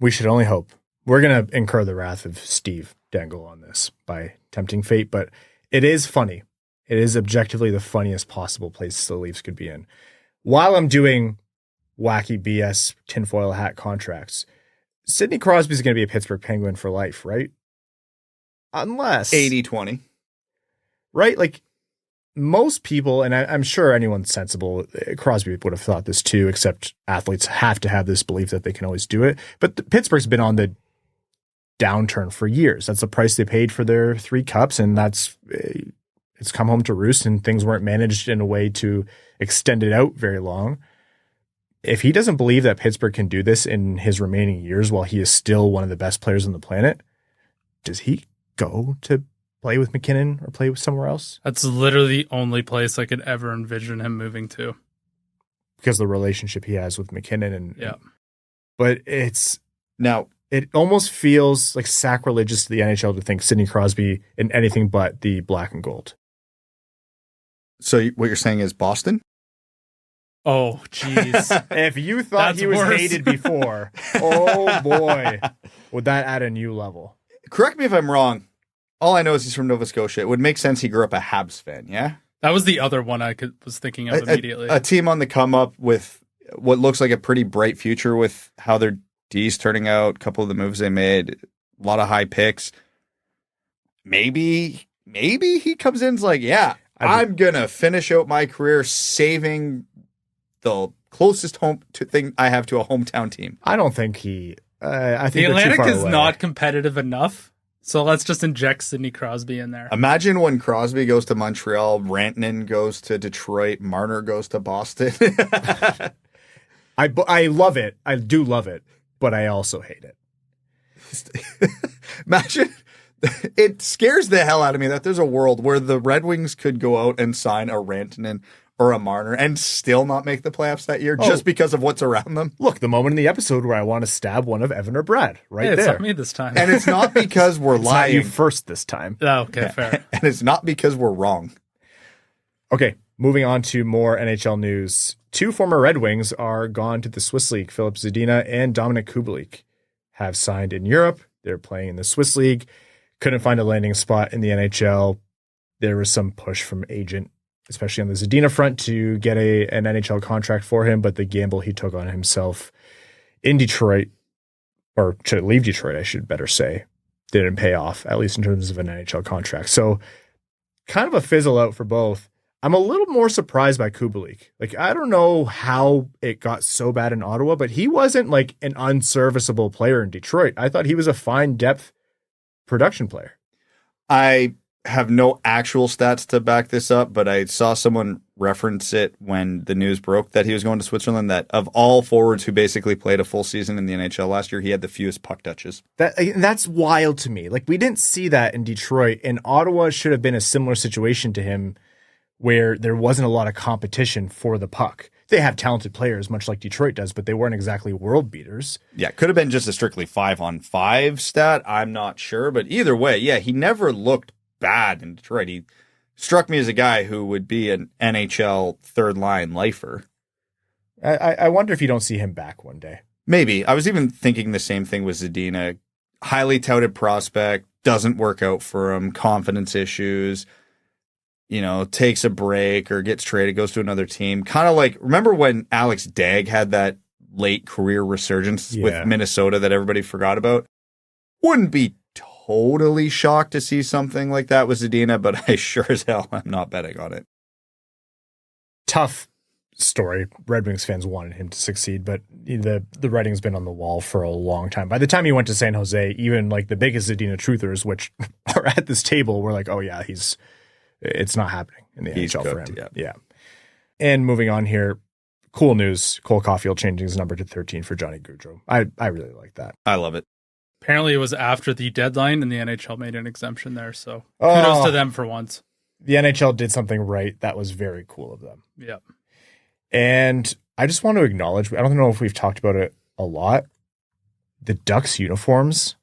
B: We should only hope. We're going to incur the wrath of Steve Dangle on this by tempting fate, but it is funny. It is objectively the funniest possible place the Leafs could be in. While I'm doing wacky BS tinfoil hat contracts, Sidney Crosby is going to be a Pittsburgh Penguin for life, right? Unless
C: 80-20.
B: Right? Like most people, and I'm sure anyone sensible, Crosby would have thought this too, except athletes have to have this belief that they can always do it. But Pittsburgh's been on the downturn for years. That's the price they paid for their 3 cups, and it's come home to roost, and things weren't managed in a way to extend it out very long. If he doesn't believe that Pittsburgh can do this in his remaining years while he is still one of the best players on the planet, does he go to play with MacKinnon or play with somewhere else?
D: That's literally the only place I could ever envision him moving to.
B: Because of the relationship he has with MacKinnon.
D: Yeah.
B: But it almost feels like sacrilegious to the NHL to think Sidney Crosby in anything but the black and gold.
C: So what you're saying is Boston?
D: Oh, jeez.
B: If you thought he was
D: worse.
B: hated before, oh boy, would that add a new level?
C: Correct me if I'm wrong. All I know is he's from Nova Scotia. It would make sense he grew up a Habs fan, yeah?
D: That was the other one I was thinking of immediately.
C: A team on the come up with what looks like a pretty bright future with how their D's turning out, a couple of the moves they made, a lot of high picks. Maybe he comes in and is like, yeah, I'm going to finish out my career saving the closest thing I have to a hometown team.
B: I don't think he... I think
D: the Atlantic is
B: away.
D: not competitive enough, so let's just inject Sidney Crosby in there.
C: Imagine when Crosby goes to Montreal, Rantanen goes to Detroit, Marner goes to Boston.
B: I love it. I do love it, but I also hate it.
C: Imagine... It scares the hell out of me that there's a world where the Red Wings could go out and sign a Rantanen or a Marner and still not make the playoffs that year just because of what's around them.
B: Look, the moment in the episode where I want to stab one of Evan or Brad there.
D: It's not me this time.
C: And it's not because we're lying.
B: Not you first this time.
D: Oh, okay, fair.
C: And it's not because we're wrong.
B: Okay, moving on to more NHL news. 2 former Red Wings are gone to the Swiss League. Filip Zadina and Dominik Kubalik have signed in Europe. They're playing in the Swiss League. Couldn't find a landing spot in the NHL. There was some push from agent, especially on the Zadina front, to get an NHL contract for him, but the gamble he took on himself in Detroit, or to leave Detroit, I should better say, didn't pay off, at least in terms of an NHL contract. So kind of a fizzle out for both. I'm a little more surprised by Kubalik. Like, I don't know how it got so bad in Ottawa, but he wasn't like an unserviceable player in Detroit. I thought he was a fine depth production player.
C: I have no actual stats to back this up, but I saw someone reference it when the news broke that he was going to Switzerland, that of all forwards who basically played a full season in the NHL last year, he had the fewest puck touches.
B: That's wild to me. Like, we didn't see that in Detroit, and Ottawa should have been a similar situation to him where there wasn't a lot of competition for the puck. They have talented players, much like Detroit does, but they weren't exactly world beaters.
C: Yeah, could have been just a strictly 5-on-5 stat. I'm not sure, but either way, yeah, he never looked bad in Detroit. He struck me as a guy who would be an NHL third line lifer.
B: I wonder if you don't see him back one day.
C: Maybe. I was even thinking the same thing with Zadina. Highly touted prospect, doesn't work out for him, confidence issues, takes a break or gets traded, goes to another team. Kind of like, remember when Alex Dagg had that late career resurgence with Minnesota that everybody forgot about? Wouldn't be totally shocked to see something like that with Zadina, but I sure as hell am not betting on it.
B: Tough story. Red Wings fans wanted him to succeed, but the writing's been on the wall for a long time. By the time he went to San Jose, even like the biggest Zadina truthers, which are at this table, were like, oh yeah, it's not happening in the NHL for him. Yeah. And moving on here, cool news. Cole Caulfield changing his number to 13 for Johnny Gaudreau. I really like that.
C: I love it.
D: Apparently it was after the deadline and the NHL made an exemption there. So kudos to them for once.
B: The NHL did something right. That was very cool of them.
D: Yeah.
B: And I just want to acknowledge, I don't know if we've talked about it a lot, the Ducks uniforms.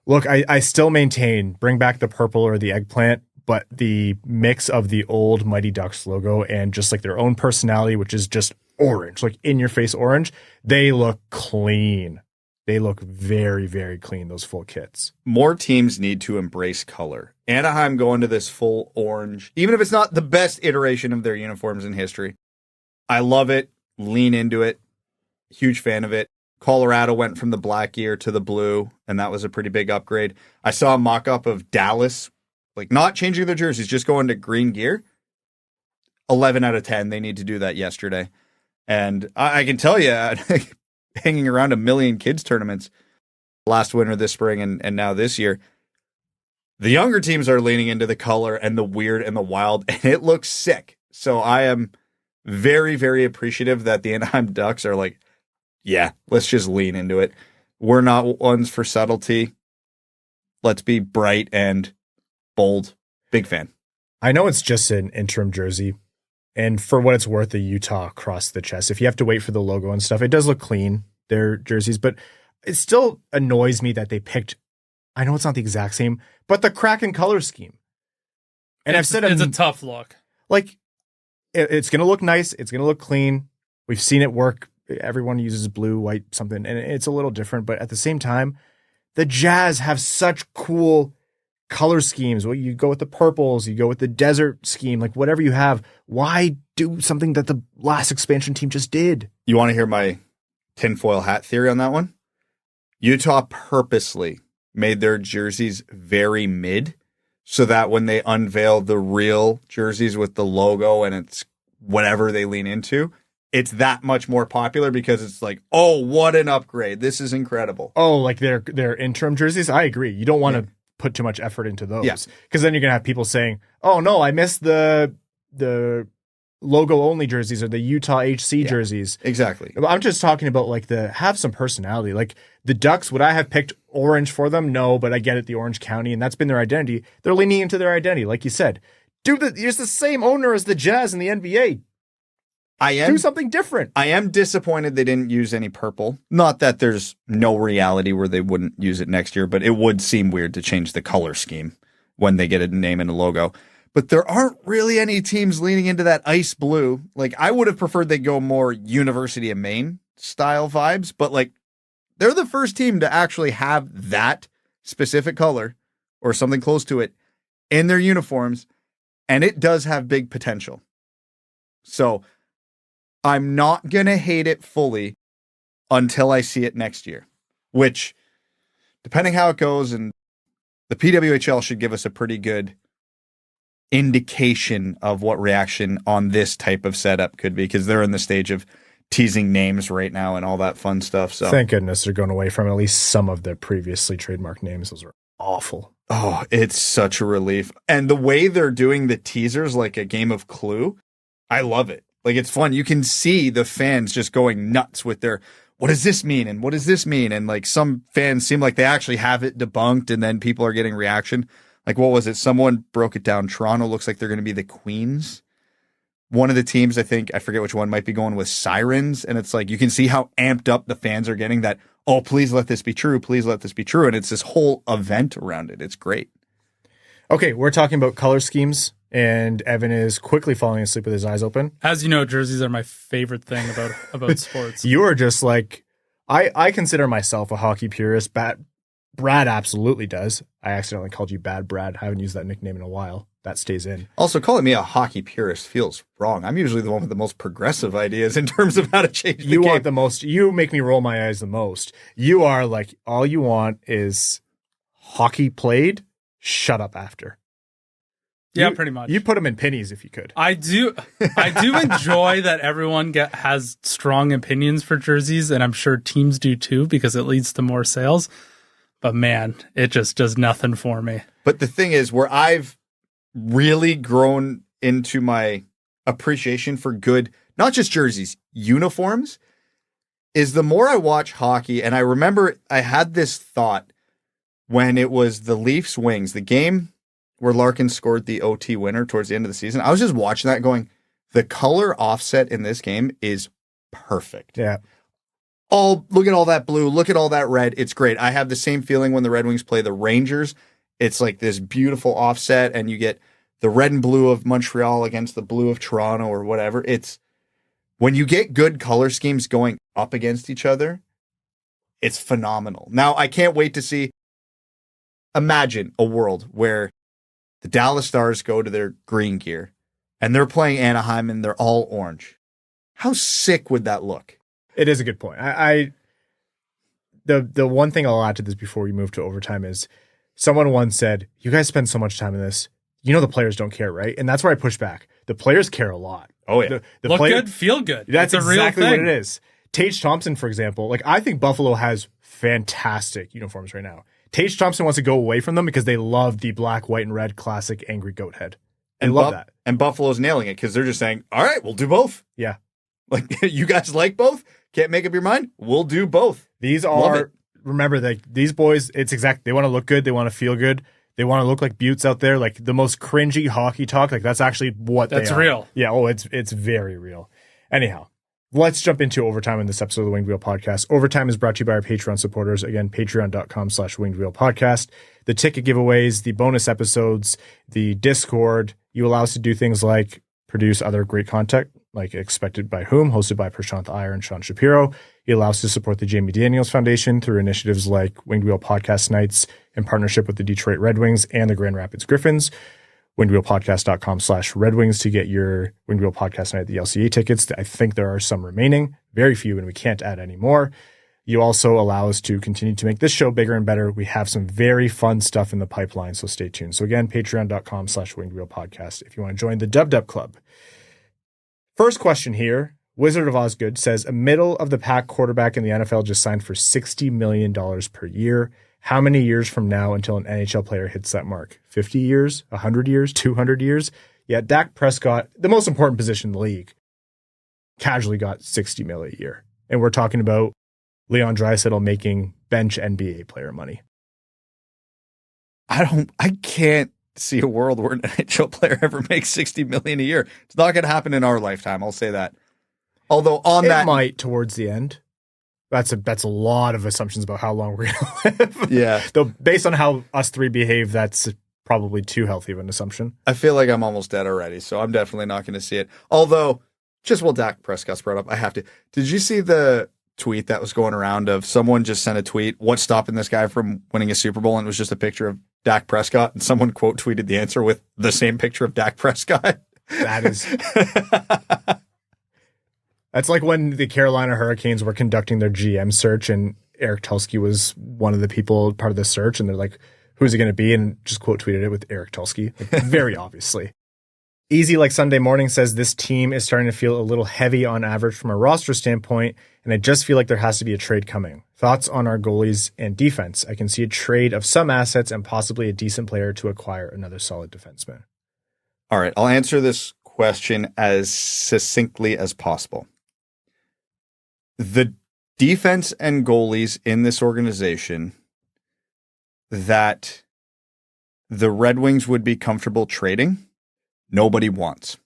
B: Look, I still maintain bring back the purple or the eggplant, but the mix of the old Mighty Ducks logo and just like their own personality, which is just orange, like in your face orange, they look clean. They look very, very clean, those full kits.
C: More teams need to embrace color. Anaheim going to this full orange, even if it's not the best iteration of their uniforms in history. I love it. Lean into it. Huge fan of it. Colorado went from the black gear to the blue, and that was a pretty big upgrade. I saw a mock-up of Dallas, like not changing their jerseys, just going to green gear. 11 out of 10. They need to do that yesterday. And I can tell you, hanging around a million kids tournaments last winter, this spring, and now this year, the younger teams are leaning into the color and the weird and the wild, and it looks sick. So I am very, very appreciative that the Anaheim Ducks are like, yeah, let's just lean into it. We're not ones for subtlety. Let's be bright and bold. Big fan.
B: I know it's just an interim jersey, and for what it's worth, the Utah across the chest, if you have to wait for the logo and stuff, it does look clean, their jerseys, but it still annoys me that they picked, I know it's not the exact same, but the Kraken color scheme. And I've said
D: it's a tough look.
B: Like, it's going to look nice. It's going to look clean. We've seen it work. Everyone uses blue, white, something, and it's a little different. But at the same time, the Jazz have such cool color schemes. Well, you go with the purples, you go with the desert scheme, like whatever you have. Why do something that the last expansion team just did?
C: You want to hear my tinfoil hat theory on that one? Utah purposely made their jerseys very mid, so that when they unveil the real jerseys with the logo and it's whatever they lean into, it's that much more popular because it's like, oh, what an upgrade. This is incredible.
B: Oh, like their interim jerseys? I agree. You don't want to put too much effort into those. Because then you're going to have people saying, oh, no, I missed the logo-only jerseys or the Utah HC jerseys.
C: Exactly.
B: I'm just talking about like have some personality. Like the Ducks, would I have picked orange for them? No, but I get it, the Orange County, and that's been their identity. They're leaning into their identity, like you said. Dude, it's the same owner as the Jazz in the NBA. Do something different.
C: I am disappointed they didn't use any purple. Not that there's no reality where they wouldn't use it next year, but it would seem weird to change the color scheme when they get a name and a logo. But there aren't really any teams leaning into that ice blue. Like, I would have preferred they go more University of Maine style vibes, but like, they're the first team to actually have that specific color or something close to it in their uniforms, and it does have big potential. So I'm not going to hate it fully until I see it next year, which, depending how it goes, and the PWHL should give us a pretty good indication of what reaction on this type of setup could be, because they're in the stage of teasing names right now and all that fun stuff. So
B: thank goodness they're going away from at least some of the previously trademarked names. Those are awful.
C: Oh, it's such a relief. And the way they're doing the teasers like a game of Clue, I love it. Like, it's fun. You can see the fans just going nuts with their, what does this mean? And what does this mean? And like some fans seem like they actually have it debunked and then people are getting reaction. Like, what was it? Someone broke it down. Toronto looks like they're going to be the Queens. One of the teams, I think, I forget which one, might be going with sirens. And it's like, you can see how amped up the fans are getting that, oh, please let this be true. Please let this be true. And it's this whole event around it. It's great.
B: Okay, we're talking about color schemes, and Evan is quickly falling asleep with his eyes open.
D: As you know, jerseys are my favorite thing about sports.
B: You are just like, I consider myself a hockey purist. Brad absolutely does. I accidentally called you Bad Brad. I haven't used that nickname in a while. That stays in.
C: Also, calling me a hockey purist feels wrong. I'm usually the one with the most progressive ideas in terms of how to change the game.
B: You want the most. You make me roll my eyes the most. You are like, all you want is hockey played, shut up after.
D: Yeah, pretty much.
B: You put them in pennies if you could.
D: I do enjoy that everyone has strong opinions for jerseys, and I'm sure teams do too because it leads to more sales. But man, it just does nothing for me.
C: But the thing is, where I've really grown into my appreciation for good, not just jerseys, uniforms, is the more I watch hockey. And I remember I had this thought when it was the Leafs Wings, the game where Larkin scored the OT winner towards the end of the season. I was just watching that going, the color offset in this game is perfect.
B: Yeah.
C: Oh, look at all that blue. Look at all that red. It's great. I have the same feeling when the Red Wings play the Rangers. It's like this beautiful offset, and you get the red and blue of Montreal against the blue of Toronto or whatever. It's when you get good color schemes going up against each other, it's phenomenal. Now, I can't wait to see. Imagine a world where the Dallas Stars go to their green gear and they're playing Anaheim and they're all orange. How sick would that look?
B: It is a good point. The one thing I'll add to this before we move to overtime is someone once said, you guys spend so much time in this. You know the players don't care, right? And that's where I push back. The players care a lot.
C: Oh, yeah.
B: The
D: Look good, feel good.
B: That's
D: it's a
B: exactly
D: real thing.
B: what it is. Tage Thompson, for example, like I think Buffalo has fantastic uniforms right now. Tage Thompson wants to go away from them because they love the black, white, and red classic angry goat head. They love that.
C: And Buffalo's nailing it because they're just saying, all right, we'll do both.
B: Yeah.
C: Like, you guys like both? Can't make up your mind? We'll do both.
B: These are, remember, that these boys, it's exact. They want to look good. They want to feel good. They want to look like buttes out there. Like the most cringy hockey talk. Like that's actually what they are.
D: That's real.
B: Yeah. Oh, it's very real. Anyhow, let's jump into overtime in this episode of the Winged Wheel Podcast. Overtime is brought to you by our Patreon supporters. Again, patreon.com/Winged Wheel Podcast. The ticket giveaways, the bonus episodes, the Discord. You allow us to do things like produce other great content, like Expected by Whom, hosted by Prashanth Iyer and Sean Shapiro. It allows us to support the Jamie Daniels Foundation through initiatives like Winged Wheel Podcast Nights in partnership with the Detroit Red Wings and the Grand Rapids Griffins. wingedwheelpodcast.com/Red Wings to get your Winged Wheel Podcast Night at the LCA tickets. I think there are some remaining, very few, and we can't add any more. You also allow us to continue to make this show bigger and better. We have some very fun stuff in the pipeline, so stay tuned. So again, patreon.com/Winged Wheel Podcast if you want to join the Dub Dub Club. First question here. Wizard of Osgood says, a middle-of-the-pack quarterback in the NFL just signed for $60 million per year. How many years from now until an NHL player hits that mark? 50 years? 100 years? 200 years? Yeah, Dak Prescott, the most important position in the league, casually got $60 million a year. And we're talking about Leon Draisaitl making bench NBA player money.
C: I can't see a world where an NHL player ever makes $60 million a year. It's not going to happen in our lifetime. I'll say that. Although
B: it might towards the end. That's a lot of assumptions about how long we're going to live.
C: Yeah.
B: Though based on how us three behave, that's probably too healthy of an assumption.
C: I feel like I'm almost dead already, so I'm definitely not going to see it. Although, just while Dak Prescott's brought up, I have to. Did you see the tweet that was going around of someone just sent a tweet, what's stopping this guy from winning a Super Bowl? And it was just a picture of Dak Prescott, and someone quote tweeted the answer with the same picture of Dak Prescott.
B: That is... That's like when the Carolina Hurricanes were conducting their GM search and Eric Tulsky was one of the people part of the search, and they're like, who's it going to be? And just quote tweeted it with Eric Tulsky, like, very obviously. Easy Like Sunday Morning says this team is starting to feel a little heavy on average from a roster standpoint, and I just feel like there has to be a trade coming. Thoughts on our goalies and defense? I can see a trade of some assets and possibly a decent player to acquire another solid defenseman.
C: All right, I'll answer this question as succinctly as possible. The defense and goalies in this organization that the Red Wings would be comfortable trading, nobody wants.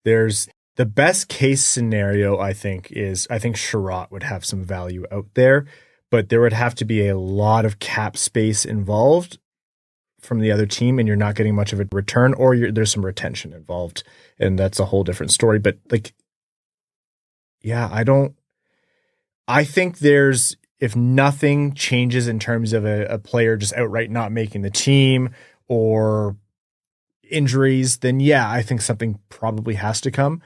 B: There's the best case scenario, I think Sherratt would have some value out there, but there would have to be a lot of cap space involved from the other team, and you're not getting much of a return, or there's some retention involved, and that's a whole different story. But like, yeah, I think there's, if nothing changes in terms of a player just outright not making the team or injuries, then yeah, I think something probably has to come.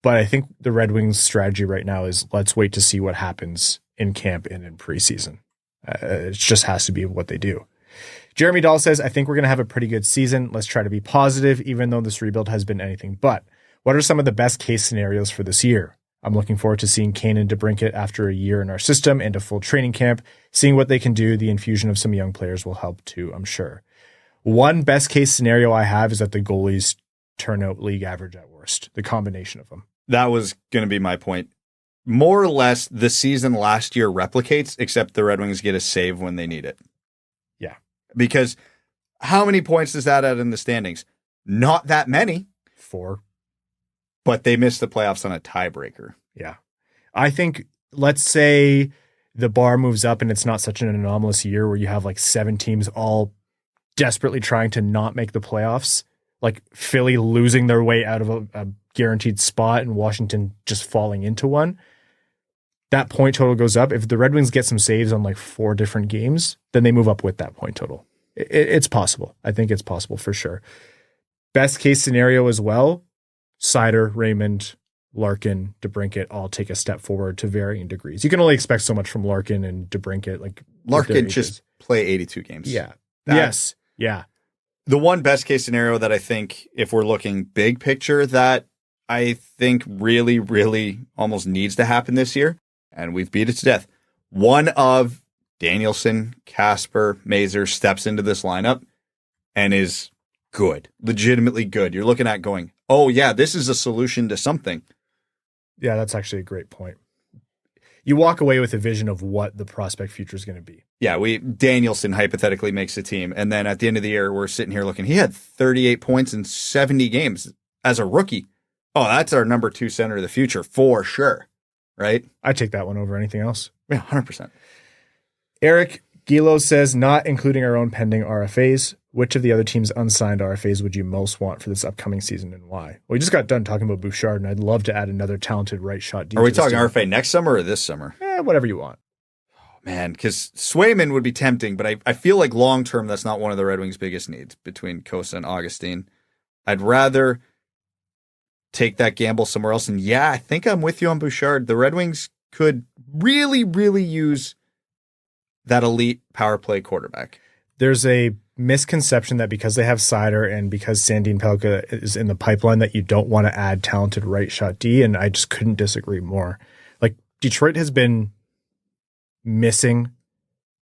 B: But I think the Red Wings strategy right now is let's wait to see what happens in camp and in preseason. It just has to be what they do. Jeremy Dahl says, I think we're going to have a pretty good season. Let's try to be positive, even though this rebuild has been anything but. What are some of the best case scenarios for this year? I'm looking forward to seeing Kane and DeBrincat after a year in our system and a full training camp. Seeing what they can do, the infusion of some young players will help too, I'm sure. One best case scenario I have is that the goalies turn out league average at worst, the combination of them.
C: That was going to be my point. More or less, the season last year replicates, except the Red Wings get a save when they need it.
B: Yeah.
C: Because how many points does that add in the standings? Not that many.
B: 4.
C: But they missed the playoffs on a tiebreaker.
B: Yeah. I think, let's say the bar moves up and it's not such an anomalous year where you have like 7 teams all desperately trying to not make the playoffs, like Philly losing their way out of a guaranteed spot and Washington just falling into one. That point total goes up. If the Red Wings get some saves on like 4 different games, then they move up with that point total. It's possible. I think it's possible for sure. Best case scenario as well, Seider, Raymond, Larkin, DeBrincat all take a step forward to varying degrees. You can only expect so much from Larkin and DeBrincat. Like
C: Larkin just play 82 games.
B: Yeah. Yes. Yeah.
C: The one best case scenario that I think, if we're looking big picture, that I think really, really almost needs to happen this year, and we've beat it to death. One of Danielson, Kasper, Mazur steps into this lineup and is good, legitimately good. You're looking at going, oh yeah, this is a solution to something.
B: Yeah, that's actually a great point. You walk away with a vision of what the prospect future is going to be.
C: Yeah, Danielson hypothetically makes the team, and then at the end of the year, we're sitting here looking, he had 38 points in 70 games as a rookie. Oh, that's our number 2 center of the future for sure, right?
B: I'd take that one over anything else.
C: Yeah, 100%.
B: Eric Gilo says, not including our own pending RFAs, which of the other team's unsigned RFAs would you most want for this upcoming season and why? Well, we just got done talking about Bouchard, and I'd love to add another talented right shot D.
C: Are we talking RFA next summer or this summer?
B: Whatever you want.
C: Oh, man, because Swayman would be tempting, but I feel like long-term that's not one of the Red Wings' biggest needs between Kosa and Augustine. I'd rather take that gamble somewhere else. And yeah, I think I'm with you on Bouchard. The Red Wings could really, really use that elite power play quarterback.
B: There's a misconception that because they have Seider and because Sandin Pelka is in the pipeline that you don't want to add talented right shot D, and I just couldn't disagree more. Like, Detroit has been missing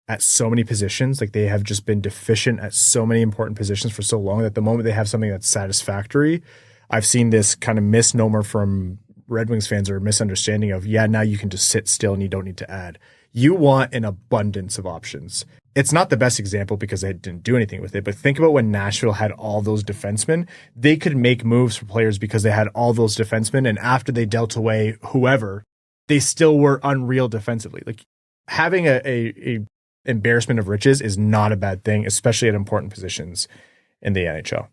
B: at so many positions. Like, they have just been deficient at so many important positions for so long that the moment they have something that's satisfactory, I've seen this kind of misnomer from Red Wings fans or misunderstanding of, yeah, now you can just sit still and you don't need to add. You want an abundance of options. It's not the best example because they didn't do anything with it, but think about when Nashville had all those defensemen. They could make moves for players because they had all those defensemen, and after they dealt away whoever, they still were unreal defensively. Like, having a embarrassment of riches is not a bad thing, especially at important positions in the NHL.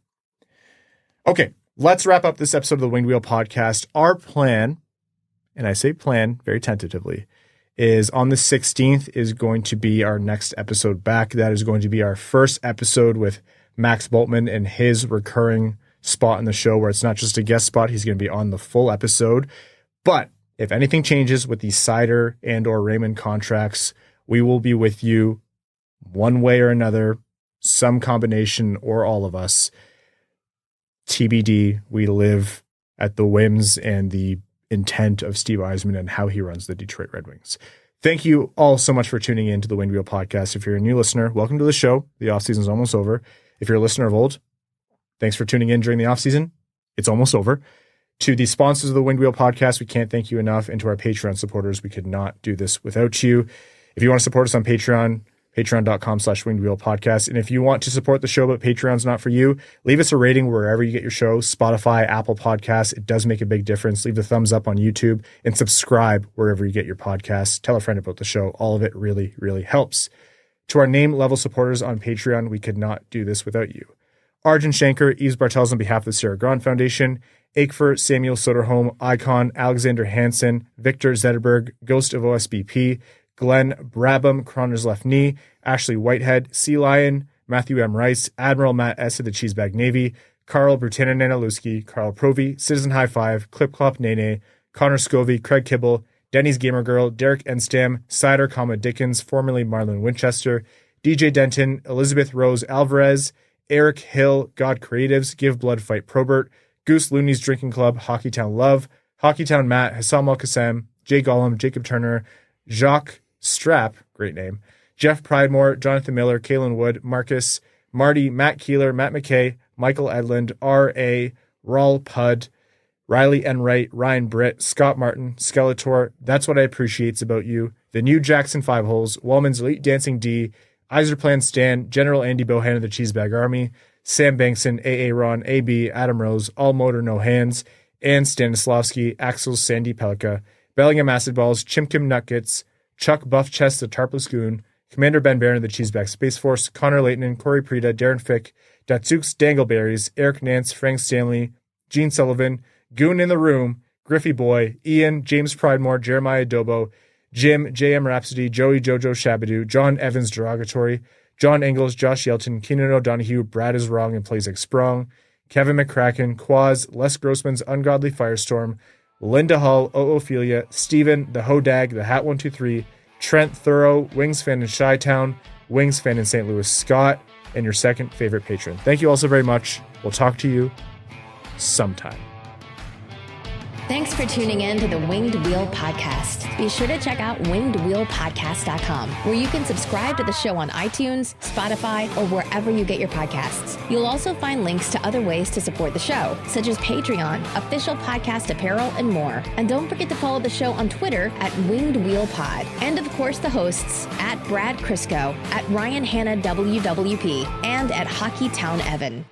B: Okay, let's wrap up this episode of the Winged Wheel podcast. Our plan, and I say plan very tentatively, is on the 16th is going to be our next episode back. That is going to be our first episode with Max Bultman and his recurring spot in the show where it's not just a guest spot. He's going to be on the full episode. But if anything changes with the Seider and or Raymond contracts, we will be with you one way or another some combination, or all of us. TBD, we live at the whims and the intent of Steve Yzerman and how he runs the Detroit Red Wings. Thank you all so much for tuning in to the Winged Wheel podcast. If you're a new listener, welcome to the show. The offseason is almost over. If you're a listener of old, thanks for tuning in during the offseason. It's almost over. To the sponsors of the Winged Wheel podcast, we can't thank you enough. And to our Patreon supporters, we could not do this without you. If you want to support us on Patreon, patreon.com/wingedwheelpodcast. And if you want to support the show, but Patreon's not for you, leave us a rating wherever you get your show, Spotify, Apple Podcasts. It does make a big difference. Leave the thumbs up on YouTube and subscribe wherever you get your podcasts. Tell a friend about the show. All of it really, really helps. To our name level supporters on Patreon, we could not do this without you. Arjun Shankar, Yves Bartels on behalf of the Sarah Grand Foundation, Aikfer, Samuel Soderholm, Icon, Alexander Hansen, Victor Zetterberg, Ghost of OSBP, Glenn Brabham, Croner's Left Knee, Ashley Whitehead, Sea Lion, Matthew M. Rice, Admiral Matt S. of the Cheesebag Navy, Carl Brutanen-Nanalewski, Carl Provy, Citizen High Five, Clip Clop Nene, Connor Scovey, Craig Kibble, Denny's Gamer Girl, Derek Enstam, Cider, Dickens, formerly Marlon Winchester, DJ Denton, Elizabeth Rose Alvarez, Eric Hill, God Creatives, Give Blood Fight Probert, Goose Looney's Drinking Club, Hockeytown Love, Hockeytown Matt, Hassam Al-Qassam, Jay Gollum, Jacob Turner, Jacques Strap, great name, Jeff Pridemore, Jonathan Miller, Kalen Wood, Marcus, Marty, Matt Keeler, Matt McKay, Michael Edlund, R.A., Raul Pudd, Riley Enright, Ryan Britt, Scott Martin, Skeletor, That's What I Appreciates About You, The New Jackson Five Holes, Wellman's Elite Dancing D, Iserplan Stan, General Andy Bohan of the Cheesebag Army, Sam Bankson, A.A. Ron, A.B., Adam Rose, All Motor No Hands, Ann Stanislavski, Axel Sandy Pelika, Bellingham Acid Balls, Chimkim Nutgits, Chuck Buff Chest, the Tarpless Goon, Commander Ben Barron of the Cheesebag Space Force, Connor Leighton, Corey Prida, Darren Fick, Datsukes Dangleberries, Eric Nance, Frank Stanley, Gene Sullivan, Goon in the Room, Griffey Boy, Ian, James Pridemore, Jeremiah Dobo, Jim, J.M. Rhapsody, Joey Jojo Shabadoo, John Evans Derogatory, John Engels, Josh Yelton, Keenan O'Donohue, Brad is Wrong and Plays Like Sprong, Kevin McCracken, Quaz, Les Grossman's Ungodly Firestorm, Linda Hull, Ophelia, Steven, The Hodag, The Hat 123, Trent Thorough, Wings fan in Chi-Town, Wings fan in St. Louis, Scott, and your second favorite patron. Thank you all so very much. We'll talk to you sometime.
A: Thanks for tuning in to the Winged Wheel Podcast. Be sure to check out wingedwheelpodcast.com, where you can subscribe to the show on iTunes, Spotify, or wherever you get your podcasts. You'll also find links to other ways to support the show, such as Patreon, official podcast apparel, and more. And don't forget to follow the show on Twitter at Winged Wheel Pod. And of course, the hosts at Brad Crisco, at Ryan Hanna WWP, and at Hockeytown Evan.